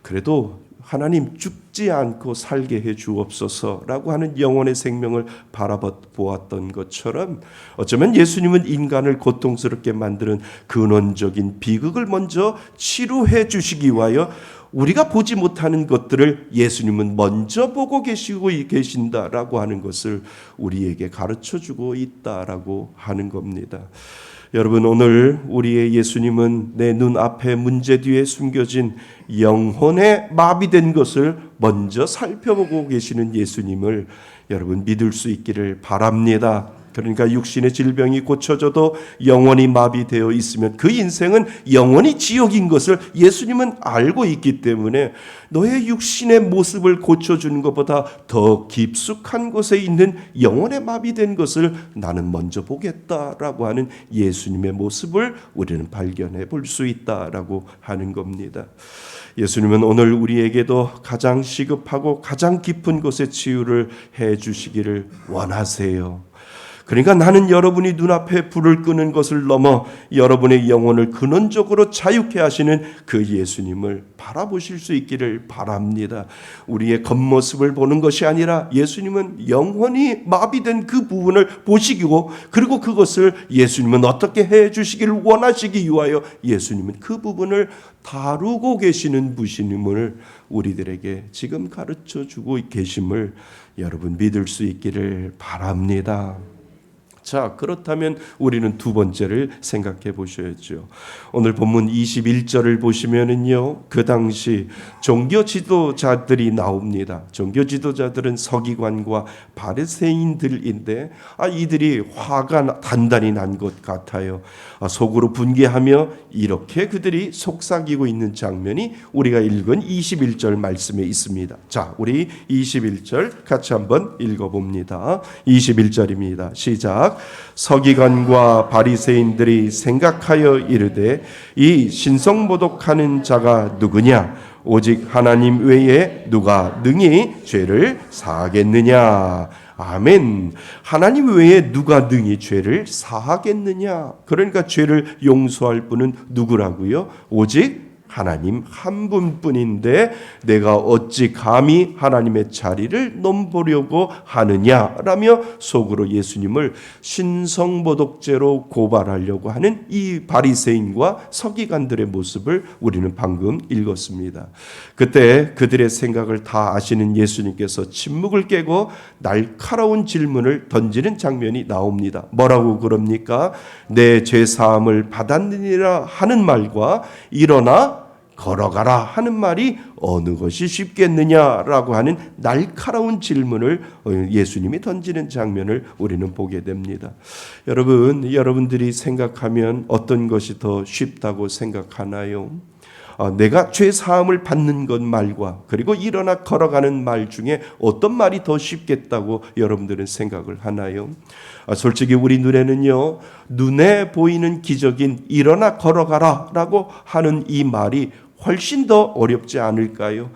그래도 하나님 죽지 않고 살게 해 주옵소서라고 하는 영혼의 생명을 바라보았던 것처럼 어쩌면 예수님은 인간을 고통스럽게 만드는 근원적인 비극을 먼저 치료해 주시기 위하여 우리가 보지 못하는 것들을 예수님은 먼저 보고 계시고 계신다라고 하는 것을 우리에게 가르쳐주고 있다라고 하는 겁니다. 여러분, 오늘 우리의 예수님은 내 눈앞에 문제 뒤에 숨겨진 영혼의 마비된 것을 먼저 살펴보고 계시는 예수님을 여러분 믿을 수 있기를 바랍니다. 그러니까 육신의 질병이 고쳐져도 영혼이 마비되어 있으면 그 인생은 영원히 지옥인 것을 예수님은 알고 있기 때문에 너의 육신의 모습을 고쳐주는 것보다 더 깊숙한 곳에 있는 영혼의 마비된 것을 나는 먼저 보겠다라고 하는 예수님의 모습을 우리는 발견해 볼 수 있다라고 하는 겁니다. 예수님은 오늘 우리에게도 가장 시급하고 가장 깊은 곳의 치유를 해 주시기를 원하세요. 그러니까 나는 여러분이 눈앞에 불을 끄는 것을 넘어 여러분의 영혼을 근원적으로 자유케 하시는 그 예수님을 바라보실 수 있기를 바랍니다. 우리의 겉모습을 보는 것이 아니라 예수님은 영혼이 마비된 그 부분을 보시고 그리고 그것을 예수님은 어떻게 해 주시기를 원하시기 위하여 예수님은 그 부분을 다루고 계시는 분임을 우리들에게 지금 가르쳐 주고 계심을 여러분 믿을 수 있기를 바랍니다. 자, 그렇다면 우리는 두 번째를 생각해 보셔야죠. 오늘 본문 21절을 보시면은요, 그 당시 종교 지도자들이 나옵니다. 종교 지도자들은 서기관과 바리새인들인데 이들이 화가 단단히 난 것 같아요. 속으로 분개하며 이렇게 그들이 속삭이고 있는 장면이 우리가 읽은 21절 말씀에 있습니다. 자, 우리 21절 같이 한번 읽어봅니다. 21절입니다. 시작. 서기관과 바리새인들이 생각하여 이르되 이 신성모독하는 자가 누구냐? 오직 하나님 외에 누가 능히 죄를 사하겠느냐? 아멘. 하나님 외에 누가 능히 죄를 사하겠느냐? 그러니까 죄를 용서할 분은 누구라고요? 오직 하나님 한 분뿐인데 내가 어찌 감히 하나님의 자리를 넘보려고 하느냐라며 속으로 예수님을 신성모독죄로 고발하려고 하는 이 바리새인과 서기관들의 모습을 우리는 방금 읽었습니다. 그때 그들의 생각을 다 아시는 예수님께서 침묵을 깨고 날카로운 질문을 던지는 장면이 나옵니다. 뭐라고 그럽니까? 내 죄사함을 받았느니라 하는 말과 일어나 걸어가라 하는 말이 어느 것이 쉽겠느냐라고 하는 날카로운 질문을 예수님이 던지는 장면을 우리는 보게 됩니다. 여러분들이 생각하면 어떤 것이 더 쉽다고 생각하나요? 내가 죄 사함을 받는 것 말과 그리고 일어나 걸어가는 말 중에 어떤 말이 더 쉽겠다고 여러분들은 생각을 하나요? 솔직히 우리 눈에는요, 눈에 보이는 기적인 일어나 걸어가라 라고 하는 이 말이 훨씬 더 어렵지 않을까요?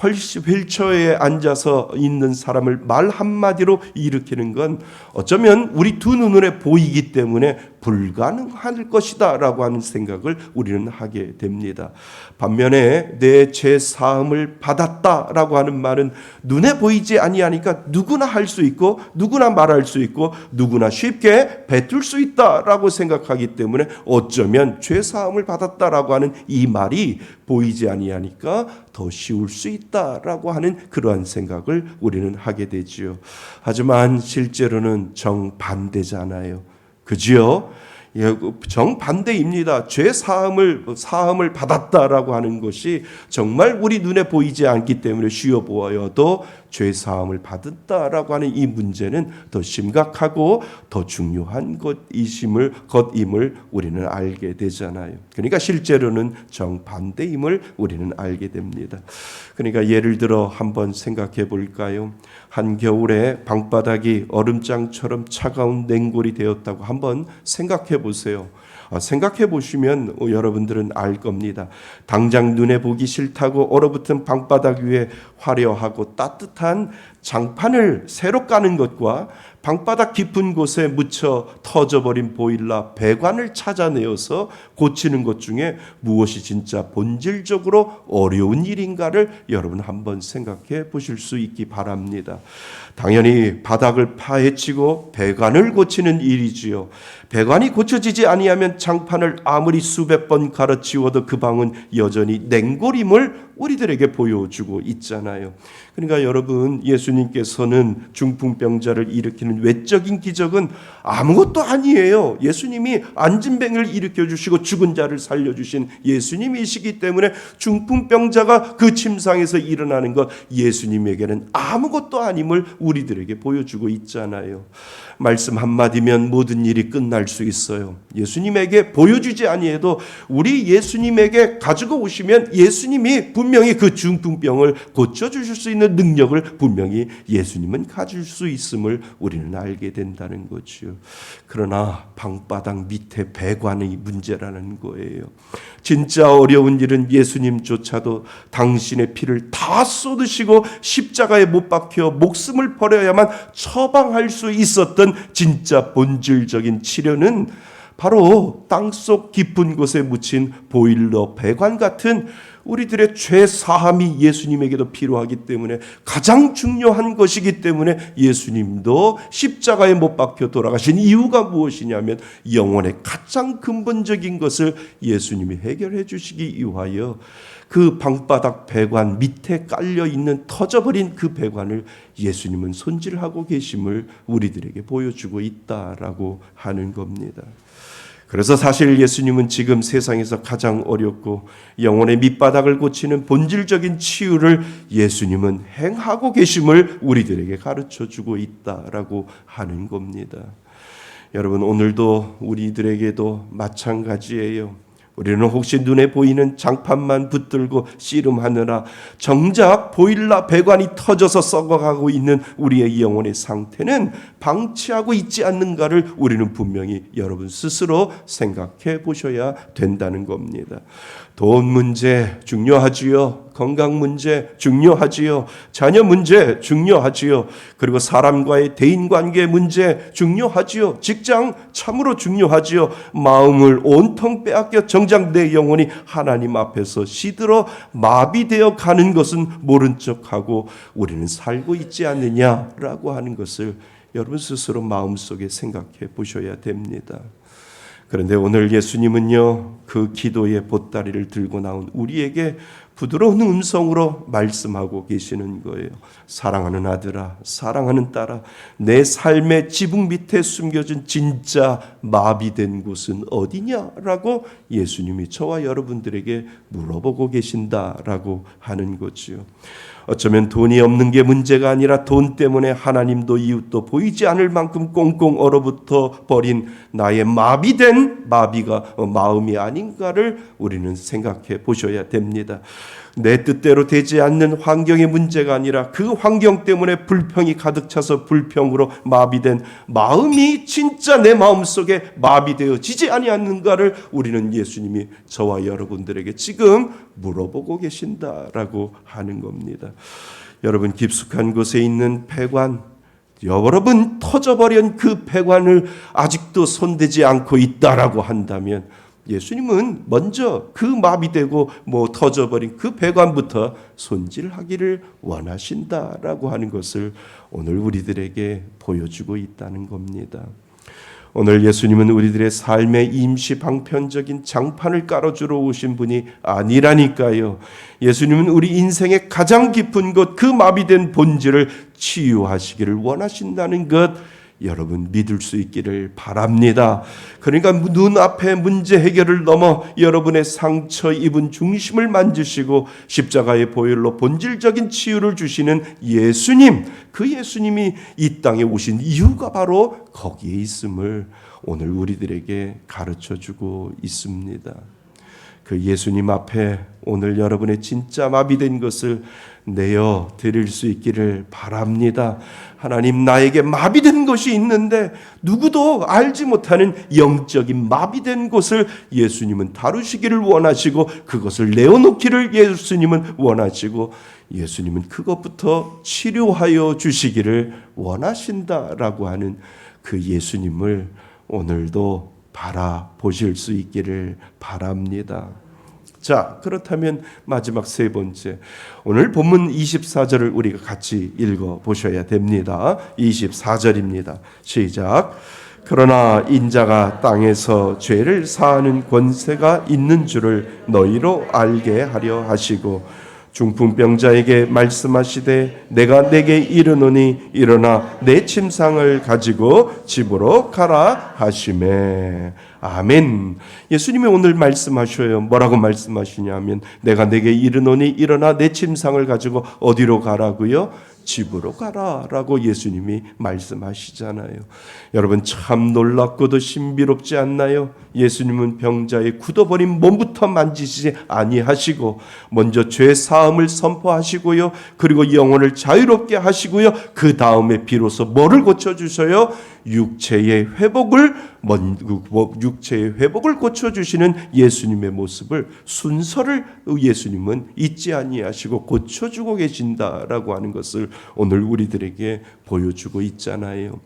훨씬 휠체어에 앉아서 있는 사람을 말 한마디로 일으키는 건 어쩌면 우리 두 눈에 보이기 때문에 불가능할 것이다 라고 하는 생각을 우리는 하게 됩니다. 반면에 내 죄 사함을 받았다 라고 하는 말은 눈에 보이지 아니하니까 누구나 할 수 있고 누구나 말할 수 있고 누구나 쉽게 뱉을 수 있다 라고 생각하기 때문에 어쩌면 죄 사함을 받았다 라고 하는 이 말이 보이지 아니하니까 더 쉬울 수 있다라고 하는 그러한 생각을 우리는 하게 되지요. 하지만 실제로는 정반대잖아요. 그지요? 정반대입니다. 죄 사함을 받았다라고 하는 것이 정말 우리 눈에 보이지 않기 때문에 쉬워 보여도 죄 사함을 받았다라고 하는 이 문제는 더 심각하고 더 중요한 것임을 우리는 알게 되잖아요. 그러니까 실제로는 정반대임을 우리는 알게 됩니다. 그러니까 예를 들어 한번 생각해 볼까요? 한겨울에 방바닥이 얼음장처럼 차가운 냉골이 되었다고 한번 생각해 보세요. 생각해 보시면 여러분들은 알 겁니다. 당장 눈에 보기 싫다고 얼어붙은 방바닥 위에 화려하고 따뜻한 장판을 새로 까는 것과 방바닥 깊은 곳에 묻혀 터져버린 보일러 배관을 찾아내어서 고치는 것 중에 무엇이 진짜 본질적으로 어려운 일인가를 여러분 한번 생각해 보실 수 있기 바랍니다. 당연히 바닥을 파헤치고 배관을 고치는 일이지요. 배관이 고쳐지지 아니하면 장판을 아무리 수백 번 갈아치워도 그 방은 여전히 냉골임을 우리들에게 보여주고 있잖아요. 그러니까 여러분, 예수님께서는 중풍병자를 일으키는 외적인 기적은 아무것도 아니에요. 예수님이 안진뱅이를 일으켜주시고 죽은 자를 살려주신 예수님이시기 때문에 중풍병자가 그 침상에서 일어나는 것, 예수님에게는 아무것도 아님을 우리들에게 보여주고 있잖아요. 말씀 한마디면 모든 일이 끝날 수 있어요. 예수님에게 보여주지 아니해도 우리 예수님에게 가지고 오시면 예수님이 분명히 그 중풍병을 고쳐주실 수 있는 능력을 분명히 예수님은 가질 수 있음을 우리는 알게 된다는 거죠. 그러나 방바닥 밑에 배관의 문제라는 거예요. 진짜 어려운 일은 예수님조차도 당신의 피를 다 쏟으시고 십자가에 못 박혀 목숨을 버려야만 처방할 수 있었던 진짜 본질적인 치료는 바로 땅속 깊은 곳에 묻힌 보일러 배관 같은 우리들의 죄 사함이 예수님에게도 필요하기 때문에 가장 중요한 것이기 때문에 예수님도 십자가에 못 박혀 돌아가신 이유가 무엇이냐면 영혼의 가장 근본적인 것을 예수님이 해결해 주시기 위하여 그 방바닥 배관 밑에 깔려 있는 터져버린 그 배관을 예수님은 손질하고 계심을 우리들에게 보여주고 있다라고 하는 겁니다. 그래서 사실 예수님은 지금 세상에서 가장 어렵고 영혼의 밑바닥을 고치는 본질적인 치유를 예수님은 행하고 계심을 우리들에게 가르쳐주고 있다라고 하는 겁니다. 여러분, 오늘도 우리들에게도 마찬가지예요. 우리는 혹시 눈에 보이는 장판만 붙들고 씨름하느라 정작 보일러 배관이 터져서 썩어가고 있는 우리의 영혼의 상태는 방치하고 있지 않는가를 우리는 분명히 여러분 스스로 생각해 보셔야 된다는 겁니다. 돈 문제 중요하지요. 건강 문제 중요하지요. 자녀 문제 중요하지요. 그리고 사람과의 대인관계 문제 중요하지요. 직장 참으로 중요하지요. 마음을 온통 빼앗겨 정작 내 영혼이 하나님 앞에서 시들어 마비되어 가는 것은 모른 척하고 우리는 살고 있지 않느냐라고 하는 것을 여러분 스스로 마음속에 생각해 보셔야 됩니다. 그런데 오늘 예수님은요, 그 기도의 보따리를 들고 나온 우리에게 부드러운 음성으로 말씀하고 계시는 거예요. 사랑하는 아들아, 사랑하는 딸아, 내 삶의 지붕 밑에 숨겨진 진짜 마비된 곳은 어디냐라고 예수님이 저와 여러분들에게 물어보고 계신다라고 하는 거지요. 어쩌면 돈이 없는 게 문제가 아니라 돈 때문에 하나님도 이웃도 보이지 않을 만큼 꽁꽁 얼어붙어 버린 나의 마비된 마음이 아닌가를 우리는 생각해 보셔야 됩니다. 내 뜻대로 되지 않는 환경의 문제가 아니라 그 환경 때문에 불평이 가득 차서 불평으로 마비된 마음이 진짜 내 마음속에 마비되어지지 아니하는가를 우리는 예수님이 저와 여러분들에게 지금 물어보고 계신다라고 하는 겁니다. 여러분, 깊숙한 곳에 있는 배관, 여러 번 터져버린 그 배관을 아직도 손대지 않고 있다라고 한다면 예수님은 먼저 그 마비되고 터져버린 그 배관부터 손질하기를 원하신다라고 하는 것을 오늘 우리들에게 보여주고 있다는 겁니다. 오늘 예수님은 우리들의 삶의 임시 방편적인 장판을 깔아주러 오신 분이 아니라니까요. 예수님은 우리 인생의 가장 깊은 것, 그 마비된 본질을 치유하시기를 원하신다는 것, 여러분 믿을 수 있기를 바랍니다. 그러니까 눈앞의 문제 해결을 넘어 여러분의 상처 입은 중심을 만지시고 십자가의 보혈로 본질적인 치유를 주시는 예수님, 그 예수님이 이 땅에 오신 이유가 바로 거기에 있음을 오늘 우리들에게 가르쳐주고 있습니다. 그 예수님 앞에 오늘 여러분의 진짜 마비된 것을 내어 드릴 수 있기를 바랍니다. 하나님, 나에게 마비된 것이 있는데 누구도 알지 못하는 영적인 마비된 것을 예수님은 다루시기를 원하시고 그것을 내어놓기를 예수님은 원하시고 예수님은 그것부터 치료하여 주시기를 원하신다라고 하는 그 예수님을 오늘도 바라보실 수 있기를 바랍니다. 자, 그렇다면 마지막 세 번째, 오늘 본문 24절을 우리가 같이 읽어보셔야 됩니다. 24절입니다. 시작. 그러나 인자가 땅에서 죄를 사하는 권세가 있는 줄을 너희로 알게 하려 하시고 중풍병자에게 말씀하시되 내가 내게 이르노니 일어나 내 침상을 가지고 집으로 가라 하시매. 아멘. 예수님이 오늘 말씀하셔요. 뭐라고 말씀하시냐면 내가 내게 이르노니 일어나 내 침상을 가지고 어디로 가라고요? 집으로 가라라고 예수님이 말씀하시잖아요. 여러분 참 놀랍고도 신비롭지 않나요? 예수님은 병자의 굳어버린 몸부터 만지시지 아니하시고 먼저 죄 사함을 선포하시고요. 그리고 영혼을 자유롭게 하시고요. 그 다음에 비로소 뭐를 고쳐주셔요? 육체의 회복을 고쳐주시는 예수님의 모습을, 순서를 예수님은 잊지 아니하시고 고쳐주고 계신다라고 하는 것을 오늘 우리들에게 보여주고 있잖아요.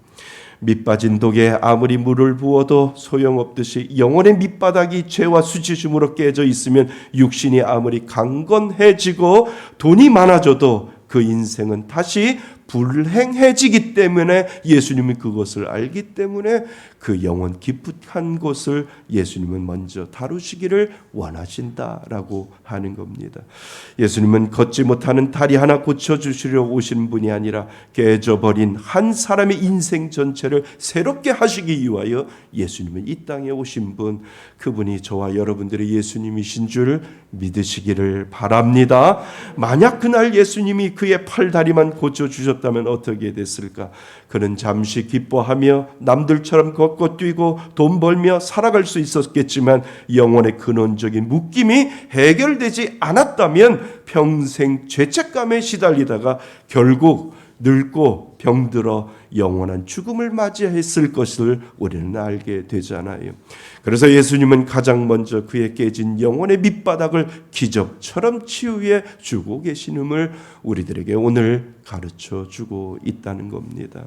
밑빠진 독에 아무리 물을 부어도 소용없듯이 영혼의 밑바닥이 죄와 수치심으로 깨져 있으면 육신이 아무리 강건해지고 돈이 많아져도 그 인생은 다시 불행해지기 때문에 예수님이 그것을 알기 때문에 그 영혼 깊숙한 곳을 예수님은 먼저 다루시기를 원하신다라고 하는 겁니다. 예수님은 걷지 못하는 다리 하나 고쳐주시려 오신 분이 아니라 깨져버린 한 사람의 인생 전체를 새롭게 하시기 위하여 예수님은 이 땅에 오신 분, 그분이 저와 여러분들의 예수님이신 줄 믿으시기를 바랍니다. 만약 그날 예수님이 그의 팔다리만 고쳐주셨다면 어떻게 됐을까? 그는 잠시 기뻐하며 남들처럼 걷고 뛰고 돈 벌며 살아갈 수 있었겠지만 영혼의 근원적인 묶임이 해결되지 않았다면 평생 죄책감에 시달리다가 결국 늙고 병들어 영원한 죽음을 맞이했을 것을 우리는 알게 되잖아요. 그래서 예수님은 가장 먼저 그의 깨진 영혼의 밑바닥을 기적처럼 치유해 주고 계시음을 우리들에게 오늘 가르쳐 주고 있다는 겁니다.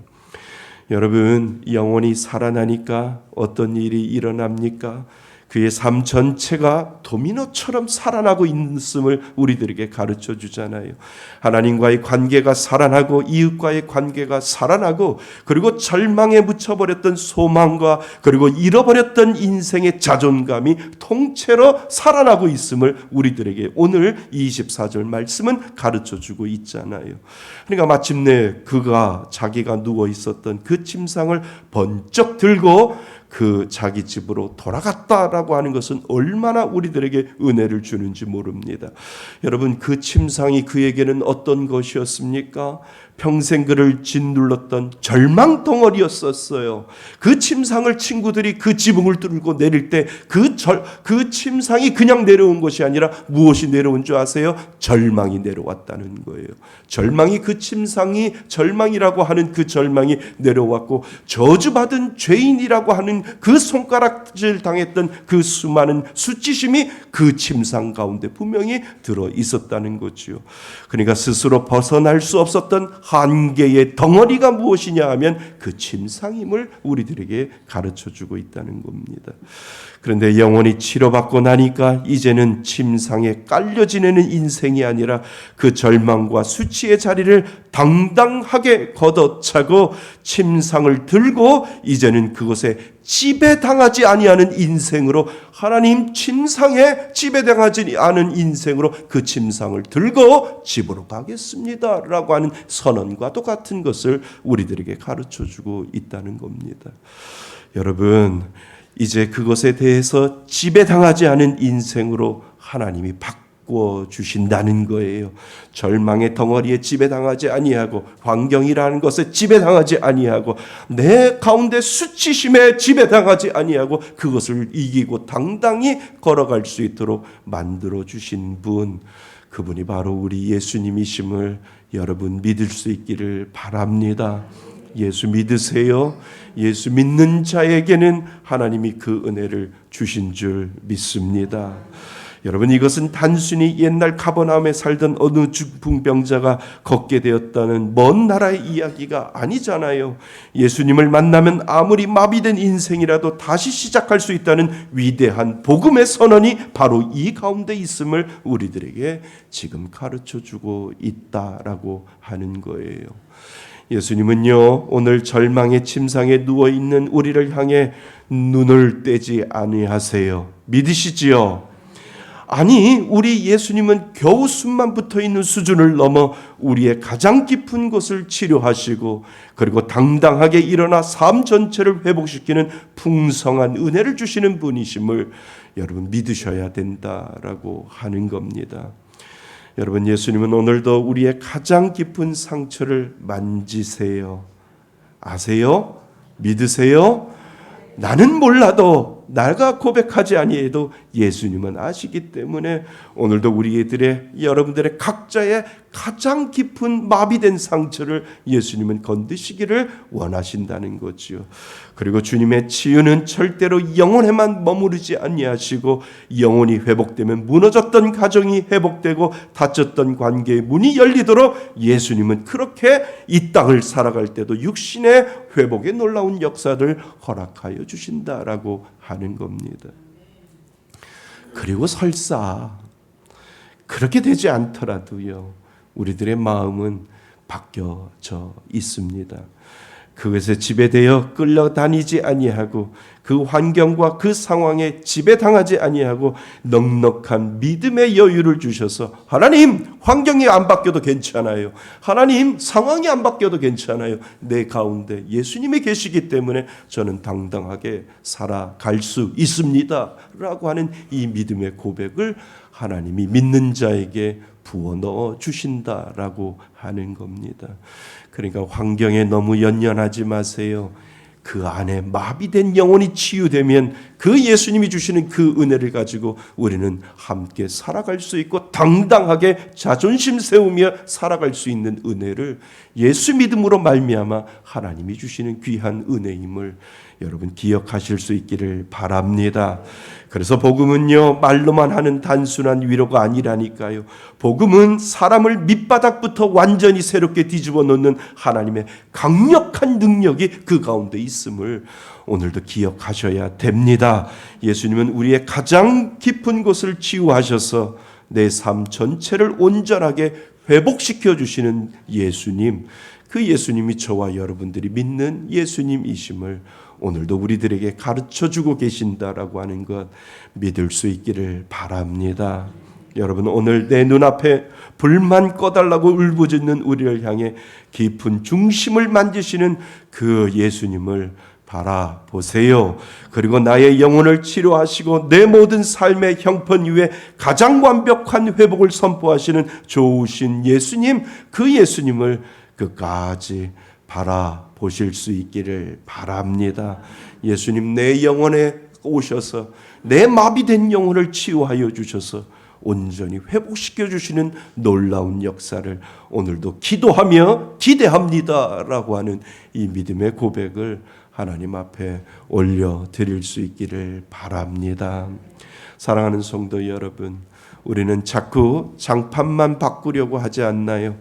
여러분, 영혼이 살아나니까 어떤 일이 일어납니까? 그의 삶 전체가 도미노처럼 살아나고 있음을 우리들에게 가르쳐 주잖아요. 하나님과의 관계가 살아나고 이웃과의 관계가 살아나고 그리고 절망에 묻혀버렸던 소망과 그리고 잃어버렸던 인생의 자존감이 통째로 살아나고 있음을 우리들에게 오늘 24절 말씀은 가르쳐 주고 있잖아요. 그러니까 마침내 그가 자기가 누워 있었던 그 침상을 번쩍 들고 그 자기 집으로 돌아갔다라고 하는 것은 얼마나 우리들에게 은혜를 주는지 모릅니다. 여러분, 그 침상이 그에게는 어떤 것이었습니까? 평생 그를 짓눌렀던 절망 덩어리였었어요. 그 침상을 친구들이 그 지붕을 뚫고 내릴 때 그 침상이 그냥 내려온 것이 아니라 무엇이 내려온 줄 아세요? 절망이 내려왔다는 거예요. 절망이, 그 침상이 절망이라고 하는 그 절망이 내려왔고 저주받은 죄인이라고 하는 그 손가락질 당했던 그 수많은 수치심이 그 침상 가운데 분명히 들어 있었다는 거죠. 그러니까 스스로 벗어날 수 없었던 한계의 덩어리가 무엇이냐 하면 그 침상임을 우리들에게 가르쳐주고 있다는 겁니다. 그런데 영혼이 치료받고 나니까 이제는 침상에 깔려 지내는 인생이 아니라 그 절망과 수치의 자리를 당당하게 걷어차고 침상을 들고 이제는 그것에 지배당하지 아니하는 인생으로, 하나님 침상에 지배당하지 않은 인생으로 그 침상을 들고 집으로 가겠습니다 라고 하는 선언과도 같은 것을 우리들에게 가르쳐주고 있다는 겁니다. 여러분, 이제 그것에 대해서 지배당하지 않은 인생으로 하나님이 바꿔 주신다는 거예요. 절망의 덩어리에 지배당하지 아니하고, 환경이라는 것에 지배당하지 아니하고, 내 가운데 수치심에 지배당하지 아니하고, 그것을 이기고 당당히 걸어갈 수 있도록 만들어 주신 분, 그분이 바로 우리 예수님이심을 여러분 믿을 수 있기를 바랍니다. 예수 믿으세요? 예수 믿는 자에게는 하나님이 그 은혜를 주신 줄 믿습니다. 여러분, 이것은 단순히 옛날 가버나움에 살던 어느 중풍병자가 걷게 되었다는 먼 나라의 이야기가 아니잖아요. 예수님을 만나면 아무리 마비된 인생이라도 다시 시작할 수 있다는 위대한 복음의 선언이 바로 이 가운데 있음을 우리들에게 지금 가르쳐주고 있다라고 하는 거예요. 예수님은요, 오늘 절망의 침상에 누워있는 우리를 향해 눈을 떼지 아니하세요. 믿으시지요? 아니, 우리 예수님은 겨우 숨만 붙어있는 수준을 넘어 우리의 가장 깊은 곳을 치료하시고, 그리고 당당하게 일어나 삶 전체를 회복시키는 풍성한 은혜를 주시는 분이심을 여러분 믿으셔야 된다라고 하는 겁니다. 여러분, 예수님은 오늘도 우리의 가장 깊은 상처를 만지세요. 아세요? 믿으세요? 나는 몰라도, 내가 고백하지 아니해도 예수님은 아시기 때문에 오늘도 우리들의, 여러분들의 각자의 가장 깊은 마비된 상처를 예수님은 건드시기를 원하신다는 거지요. 그리고 주님의 치유는 절대로 영혼에만 머무르지 아니하시고, 영혼이 회복되면 무너졌던 가정이 회복되고 다쳤던 관계의 문이 열리도록 예수님은 그렇게 이 땅을 살아갈 때도 육신의 회복의 놀라운 역사를 허락하여 주신다라고 하는 겁니다. 그리고 설사 그렇게 되지 않더라도요, 우리들의 마음은 바뀌어져 있습니다. 그것에 지배되어 끌려다니지 아니하고, 그 환경과 그 상황에 지배당하지 아니하고, 넉넉한 믿음의 여유를 주셔서, 하나님, 환경이 안 바뀌어도 괜찮아요. 하나님, 상황이 안 바뀌어도 괜찮아요. 내 가운데 예수님이 계시기 때문에 저는 당당하게 살아갈 수 있습니다 라고 하는 이 믿음의 고백을 하나님이 믿는 자에게 부어 넣어 주신다라고 하는 겁니다. 그러니까 환경에 너무 연연하지 마세요. 그 안에 마비된 영혼이 치유되면 그 예수님이 주시는 그 은혜를 가지고 우리는 함께 살아갈 수 있고, 당당하게 자존심 세우며 살아갈 수 있는 은혜를 예수 믿음으로 말미암아 하나님이 주시는 귀한 은혜임을 여러분 기억하실 수 있기를 바랍니다. 그래서 복음은요, 말로만 하는 단순한 위로가 아니라니까요. 복음은 사람을 밑바닥부터 완전히 새롭게 뒤집어 놓는 하나님의 강력한 능력이 그 가운데 있음을 오늘도 기억하셔야 됩니다. 예수님은 우리의 가장 깊은 곳을 치유하셔서 내 삶 전체를 온전하게 회복시켜 주시는 예수님, 그 예수님이 저와 여러분들이 믿는 예수님이심을 오늘도 우리들에게 가르쳐주고 계신다라고 하는 것 믿을 수 있기를 바랍니다. 여러분, 오늘 내 눈앞에 불만 꺼달라고 울부짖는 우리를 향해 깊은 중심을 만지시는 그 예수님을 바라보세요. 그리고 나의 영혼을 치료하시고 내 모든 삶의 형편 위에 가장 완벽한 회복을 선포하시는 좋으신 예수님, 그 예수님을 끝까지 바라보실 수 있기를 바랍니다. 예수님, 내 영혼에 오셔서 내 마비된 영혼을 치유하여 주셔서 온전히 회복시켜 주시는 놀라운 역사를 오늘도 기도하며 기대합니다라고 하는 이 믿음의 고백을 하나님 앞에 올려드릴 수 있기를 바랍니다. 사랑하는 성도 여러분, 우리는 자꾸 장판만 바꾸려고 하지 않나요?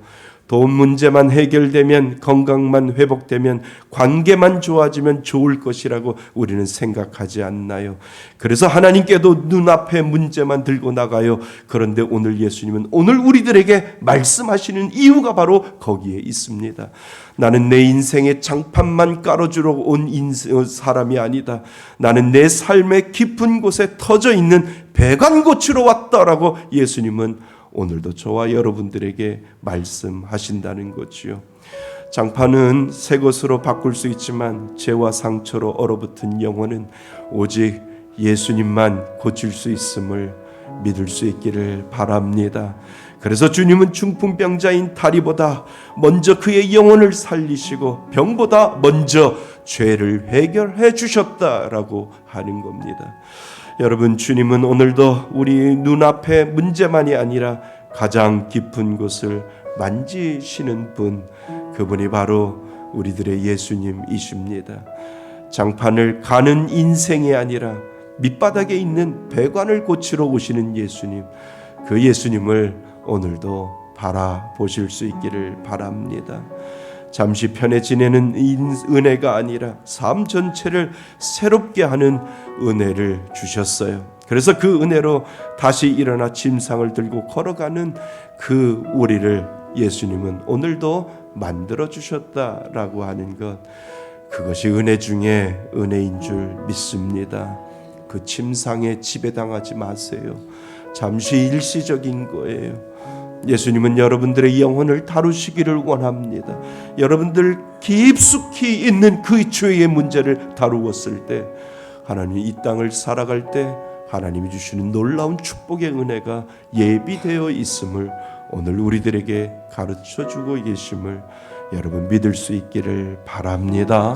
돈 문제만 해결되면, 건강만 회복되면, 관계만 좋아지면 좋을 것이라고 우리는 생각하지 않나요? 그래서 하나님께도 눈앞에 문제만 들고 나가요. 그런데 오늘 예수님은 오늘 우리들에게 말씀하시는 이유가 바로 거기에 있습니다. 나는 내 인생의 장판만 깔아주러 온 사람이 아니다. 나는 내 삶의 깊은 곳에 터져 있는 배관고치러 왔다라고 예수님은 오늘도 저와 여러분들에게 말씀하신다는 거지요. 장판은 새 것으로 바꿀 수 있지만 죄와 상처로 얼어붙은 영혼은 오직 예수님만 고칠 수 있음을 믿을 수 있기를 바랍니다. 그래서 주님은 중풍병자인 다리보다 먼저 그의 영혼을 살리시고 병보다 먼저 죄를 해결해 주셨다라고 하는 겁니다. 여러분, 주님은 오늘도 우리 눈앞의 문제만이 아니라 가장 깊은 곳을 만지시는 분, 그분이 바로 우리들의 예수님이십니다. 장판을 가는 인생이 아니라 밑바닥에 있는 배관을 고치러 오시는 예수님, 그 예수님을 오늘도 바라보실 수 있기를 바랍니다. 잠시 편해 지내는 은혜가 아니라 삶 전체를 새롭게 하는 은혜를 주셨어요. 그래서 그 은혜로 다시 일어나 짐상을 들고 걸어가는 그 우리를 예수님은 오늘도 만들어 주셨다라고 하는 것, 그것이 은혜 중에 은혜인 줄 믿습니다. 그 침상에 지배당하지 마세요. 잠시 일시적인 거예요. 예수님은 여러분들의 영혼을 다루시기를 원합니다. 여러분들 깊숙이 있는 그 죄의 문제를 다루었을 때, 하나님이 이 땅을 살아갈 때 하나님이 주시는 놀라운 축복의 은혜가 예비되어 있음을 오늘 우리들에게 가르쳐주고 계심을 여러분 믿을 수 있기를 바랍니다.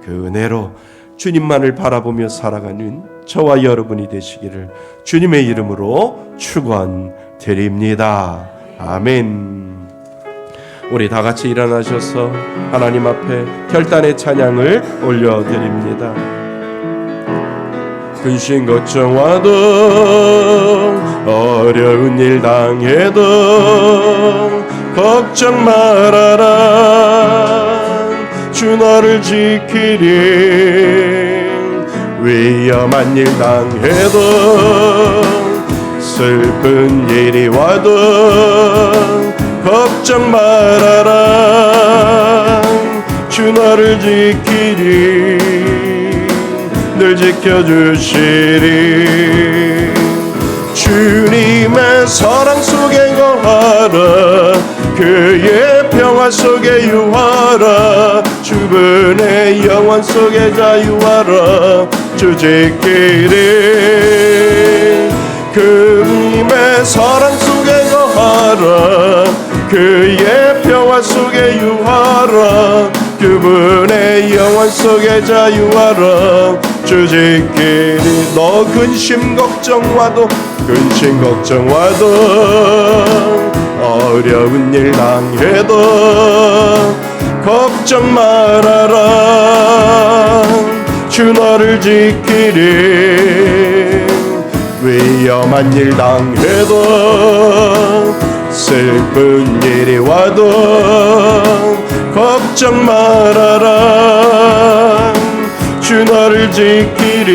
그 은혜로 주님만을 바라보며 살아가는 저와 여러분이 되시기를 주님의 이름으로 축원드립니다. 아멘. 우리 다 같이 일어나셔서 하나님 앞에 결단의 찬양을 올려드립니다. 근심 걱정와도 어려운 일 당해도 걱정 말아라. 주 너를 지키리. 위험한 일 당해도 슬픈 일이 와도 걱정 말아라. 주 너를 지키리. 늘 지켜주시리. 주님의 사랑 속에 거하라. 그의 평화 속에 유하라. 주분의 영원 속에 자유하라. 주 지키리. 그님의 사랑 속에 거하라. 그의 평화 속에 유하라. 그분의 영원 속에 자유하라. 주 지키리. 너 근심 걱정와도 어려운 일 당해도 걱정 말아라. 주 너를 지키리. 위험한 일 당해도 슬픈 일이 와도 걱정 말아라. 주 너를 지키리.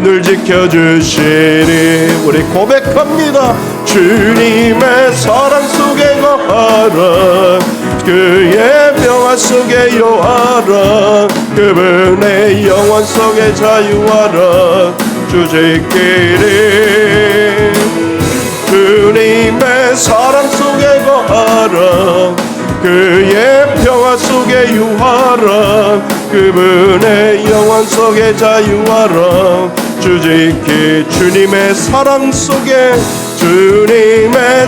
늘 지켜주시리. 우리 고백합니다. 주님의 사랑 속에 거하라. 그의 평화 속에 요하라. 그분의 영원 속에 자유하라. 주 지키리. 주님의 사랑 속에 거하라. 그의 평화 속에 유하라. 그분의 영원 속에 자유하라. 주 지키. 주님의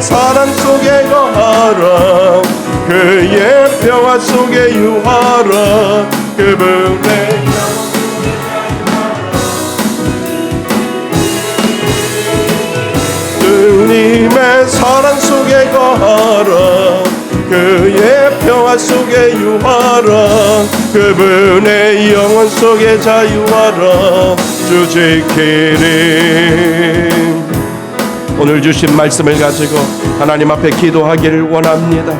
사랑 속에 거하라. 그의 평화 속에 유하라. 그분의 주님의 사랑 속에 거하라. 그의 평화 속에 유하라. 그분의 영원 속에 자유하라. 주 지키리. 오늘 주신 말씀을 가지고 하나님 앞에 기도하기를 원합니다.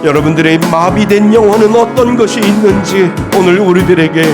여러분들의 마비된 영혼은 어떤 것이 있는지 오늘 우리들에게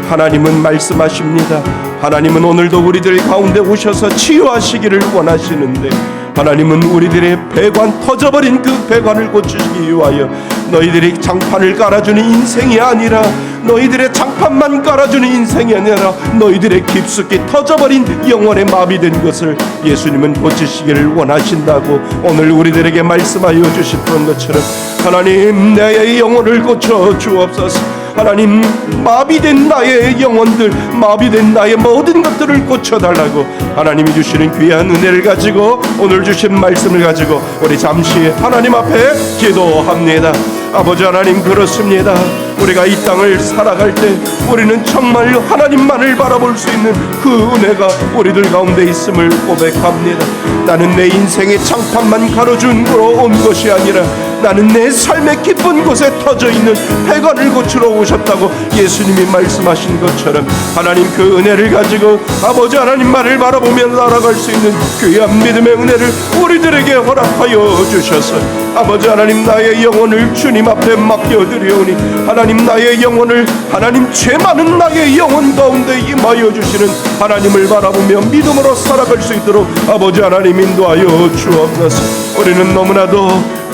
하나님은 말씀하십니다. 하나님은 오늘도 우리들 가운데 오셔서 치유하시기를 원하시는데, 하나님은 우리들의 배관, 터져버린 그 배관을 고치시기 위하여 너희들이 장판을 깔아주는 인생이 아니라 너희들의 장판만 깔아주는 인생이 아니라 너희들의 깊숙이 터져버린 영혼의 마비된 것을 예수님은 고치시기를 원하신다고 오늘 우리들에게 말씀하여 주셨던 것처럼 하나님 내 영혼을 고쳐 주옵소서. 하나님 마비된 나의 영혼들, 마비된 나의 모든 것들을 고쳐달라고 하나님이 주시는 귀한 은혜를 가지고 오늘 주신 말씀을 가지고 우리 잠시 하나님 앞에 기도합니다. 아버지 하나님, 그렇습니다. 우리가 이 땅을 살아갈 때 우리는 정말 하나님만을 바라볼 수 있는 그 은혜가 우리들 가운데 있음을 고백합니다. 나는 내 인생의 장판만 가로준으로 온 것이 아니라 나는 내 삶의 깊은 곳에 터져 있는 폐관을 고치러 오셨다고 예수님이 말씀하신 것처럼 하나님 그 은혜를 가지고 아버지 하나님만을 바라보며 날아갈 수 있는 귀한 믿음의 은혜를 우리들에게 허락하여 주셔서 아버지 하나님 나의 영혼을 주님 앞에 맡겨드리오니 하나님 나의 영혼을 하나님 죄 많은 나의 영혼 가운데 임하여 주시는 하나님을 바라보며 믿음으로 살아갈 수 있도록 아버지 하나님 인도하여 주옵소서.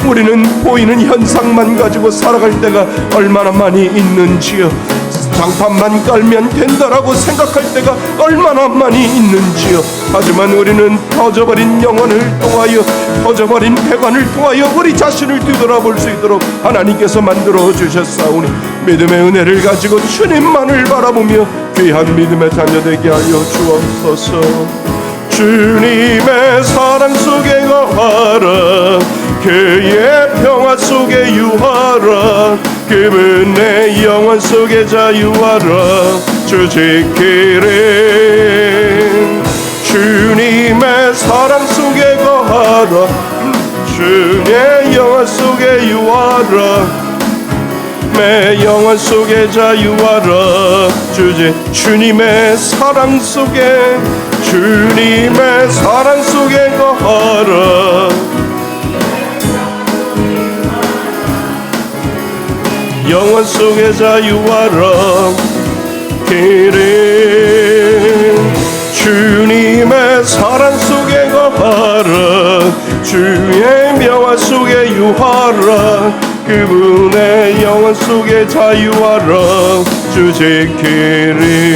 우리는 보이는 현상만 가지고 살아갈 때가 얼마나 많이 있는지요. 장판만 깔면 된다라고 생각할 때가 얼마나 많이 있는지요. 하지만 우리는 터져버린 영혼을 통하여 터져버린 폐관을 통하여 우리 자신을 뒤돌아볼 수 있도록 하나님께서 만들어 주셨사오니 믿음의 은혜를 가지고 주님만을 바라보며 귀한 믿음의 자녀 되게 하여 주옵소서. 주님의 사랑 속에 거하라, 그의 평화 속에 유하라, 그분의 영원 속에 자유하라. 주지키는 주님의 사랑 속에 거하라, 주의 영원 속에 유하라, 내 영원 속에 자유하라. 주님의 사랑 속에, 주님의 사랑 속에 거하라. 영원 속에 자유하라. 그는 주님의 사랑 속에 거하라, 주의 명화 속에 유하라, 그분의 영원 속에 자유하라. 주지키는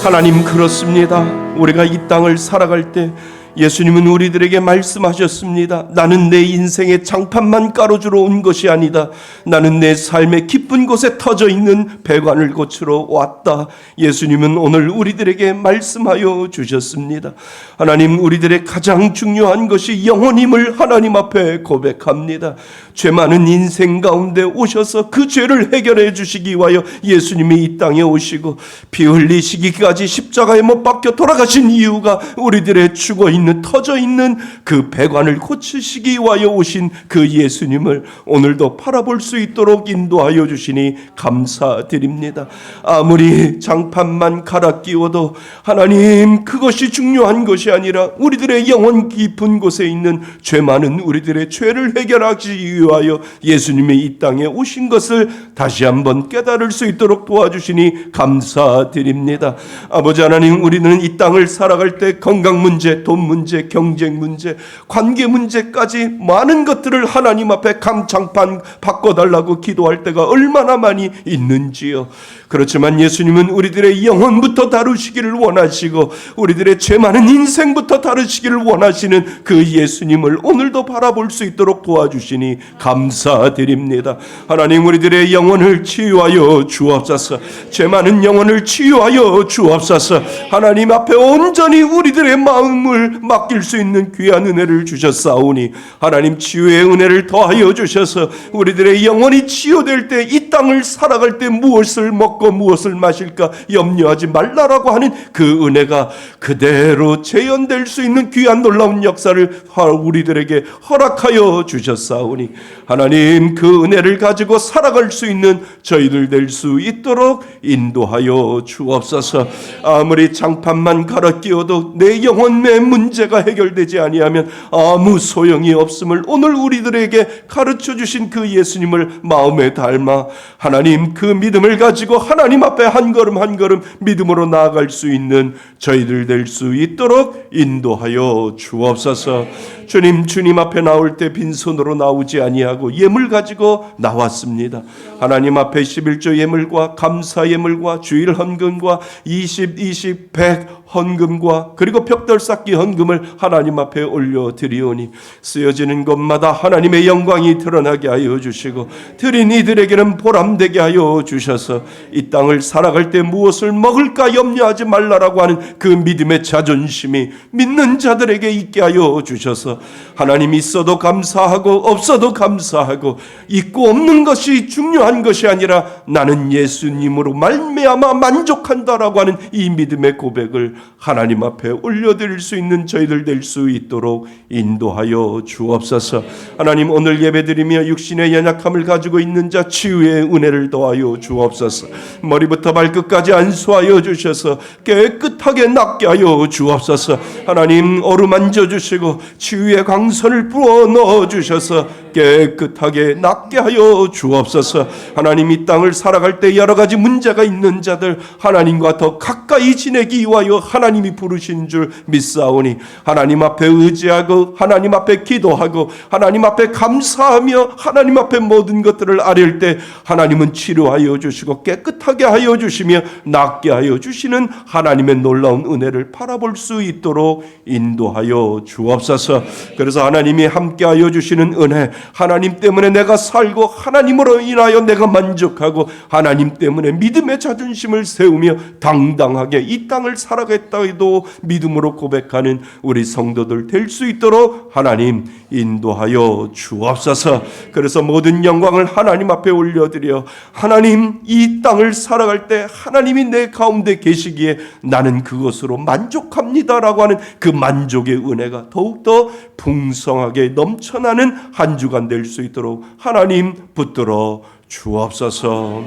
하나님, 그렇습니다. 우리가 이 땅을 살아갈 때 예수님은 우리들에게 말씀하셨습니다. 나는 내 인생의 장판만 깔아주러 온 것이 아니다. 나는 내 삶의 깊은 곳에 터져 있는 배관을 고치러 왔다. 예수님은 오늘 우리들에게 말씀하여 주셨습니다. 하나님, 우리들의 가장 중요한 것이 영혼임을 하나님 앞에 고백합니다. 죄 많은 인생 가운데 오셔서 그 죄를 해결해 주시기 위하여 예수님이 이 땅에 오시고 피 흘리시기까지 십자가에 못 박혀 돌아가신 이유가 우리들의 죽어있는 터져 있는 그 배관을 고치시기 위하여 오신 그 예수님을 오늘도 바라볼 수 있도록 인도하여 주시니 감사드립니다. 아무리 장판만 갈아 끼워도 하나님, 그것이 중요한 것이 아니라 우리들의 영혼 깊은 곳에 있는 죄 많은 우리들의 죄를 해결하기 위하여 예수님이 이 땅에 오신 것을 다시 한번 깨달을 수 있도록 도와주시니 감사드립니다. 아버지 하나님, 우리는 이 땅을 살아갈 때 건강 문제, 돈 문제, 경쟁 문제, 관계 문제까지 많은 것들을 하나님 앞에 감장판 바꿔달라고 기도할 때가 얼마나 많이 있는지요. 그렇지만 예수님은 우리들의 영혼부터 다루시기를 원하시고 우리들의 죄 많은 인생부터 다루시기를 원하시는 그 예수님을 오늘도 바라볼 수 있도록 도와주시니 감사드립니다. 하나님, 우리들의 영혼을 치유하여 주옵소서. 죄 많은 영혼을 치유하여 주옵소서. 하나님 앞에 온전히 우리들의 마음을 맡길 수 있는 귀한 은혜를 주셨사오니 하나님, 치유의 은혜를 더하여 주셔서 우리들의 영혼이 치유될 때 이 땅을 살아갈 때 무엇을 먹고 무엇을 마실까 염려하지 말라라고 하는 그 은혜가 그대로 재현될 수 있는 귀한 놀라운 역사를 우리들에게 허락하여 주셨사오니 하나님, 그 은혜를 가지고 살아갈 수 있는 저희들 될 수 있도록 인도하여 주옵소서. 아무리 장판만 갈아 끼워도 내 영혼의 문제가 해결되지 아니하면 아무 소용이 없음을 오늘 우리들에게 가르쳐 주신 그 예수님을 마음에 닮아 하나님, 그 믿음을 가지고 하나님 앞에 한 걸음 한 걸음 믿음으로 나아갈 수 있는 저희들 될 수 있도록 인도하여 주옵소서. 주님 앞에 나올 때 빈손으로 나오지 아니하고 예물 가지고 나왔습니다. 하나님 앞에 11조 예물과 감사 예물과 주일 헌금과 20, 100 헌금과 그리고 벽돌 쌓기 헌금을 하나님 앞에 올려드리오니 쓰여지는 것마다 하나님의 영광이 드러나게 하여 주시고 드린 이들에게는 보람되게 하여 주셔서 이 땅을 살아갈 때 무엇을 먹을까 염려하지 말라라고 하는 그 믿음의 자존심이 믿는 자들에게 있게 하여 주셔서 하나님 있어도 감사하고 없어도 감사하고 있고 없는 것이 중요한 것이 아니라 나는 예수님으로 말미암아 만족한다라고 하는 이 믿음의 고백을 하나님 앞에 올려드릴 수 있는 저희들 될 수 있도록 인도하여 주옵소서. 하나님 오늘 예배드리며 육신의 연약함을 가지고 있는 자 치유의 은혜를 더하여 주옵소서. 머리부터 발끝까지 안수하여 주셔서 깨끗하게 낫게 하여 주옵소서. 하나님 어루만져 주시고 치유의 강선을 부어 넣어 주셔서 깨끗하게 낫게 하여 주옵소서. 하나님 이 땅을 살아갈 때 여러 가지 문제가 있는 자들 하나님과 더 가까이 지내기 위하여 하나님이 부르신 줄 믿사오니 하나님 앞에 의지하고 하나님 앞에 기도하고 하나님 앞에 감사하며 하나님 앞에 모든 것들을 아릴 때 하나님은 치료하여 주시고 깨끗하게 하여 주시며 낫게 하여 주시는 하나님의 놀라운 은혜를 바라볼 수 있도록 인도하여 주옵소서. 그래서 하나님이 함께하여 주시는 은혜, 하나님 때문에 내가 살고 하나님으로 인하여 내가 만족하고 하나님 때문에 믿음의 자존심을 세우며 당당하게 이 땅을 살아가겠다 해도 믿음으로 고백하는 우리 성도들 될 수 있도록 하나님 인도하여 주옵소서. 그래서 모든 영광을 하나님 앞에 올려드려 하나님 이 땅을 살아갈 때 하나님이 내 가운데 계시기에 나는 그것으로 만족합니다라고 하는 그 만족의 은혜가 더욱더 풍성하게 넘쳐나는 한 주간 될 수 있도록 하나님 붙들어 주옵소서.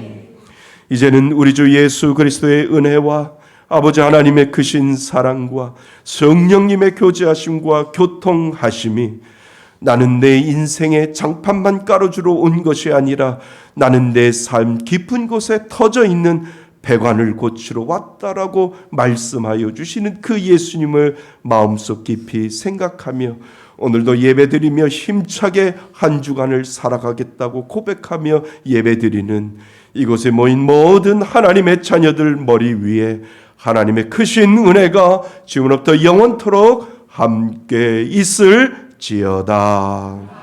이제는 우리 주 예수 그리스도의 은혜와 아버지 하나님의 크신 사랑과 성령님의 교제하심과 교통하심이 나는 내 인생의 장판만 깔아주러 온 것이 아니라 나는 내 삶 깊은 곳에 터져 있는 배관을 고치러 왔다라고 말씀하여 주시는 그 예수님을 마음속 깊이 생각하며 오늘도 예배드리며 힘차게 한 주간을 살아가겠다고 고백하며 예배드리는 이곳에 모인 모든 하나님의 자녀들 머리 위에 하나님의 크신 은혜가 지금부터 영원토록 함께 있을지어다.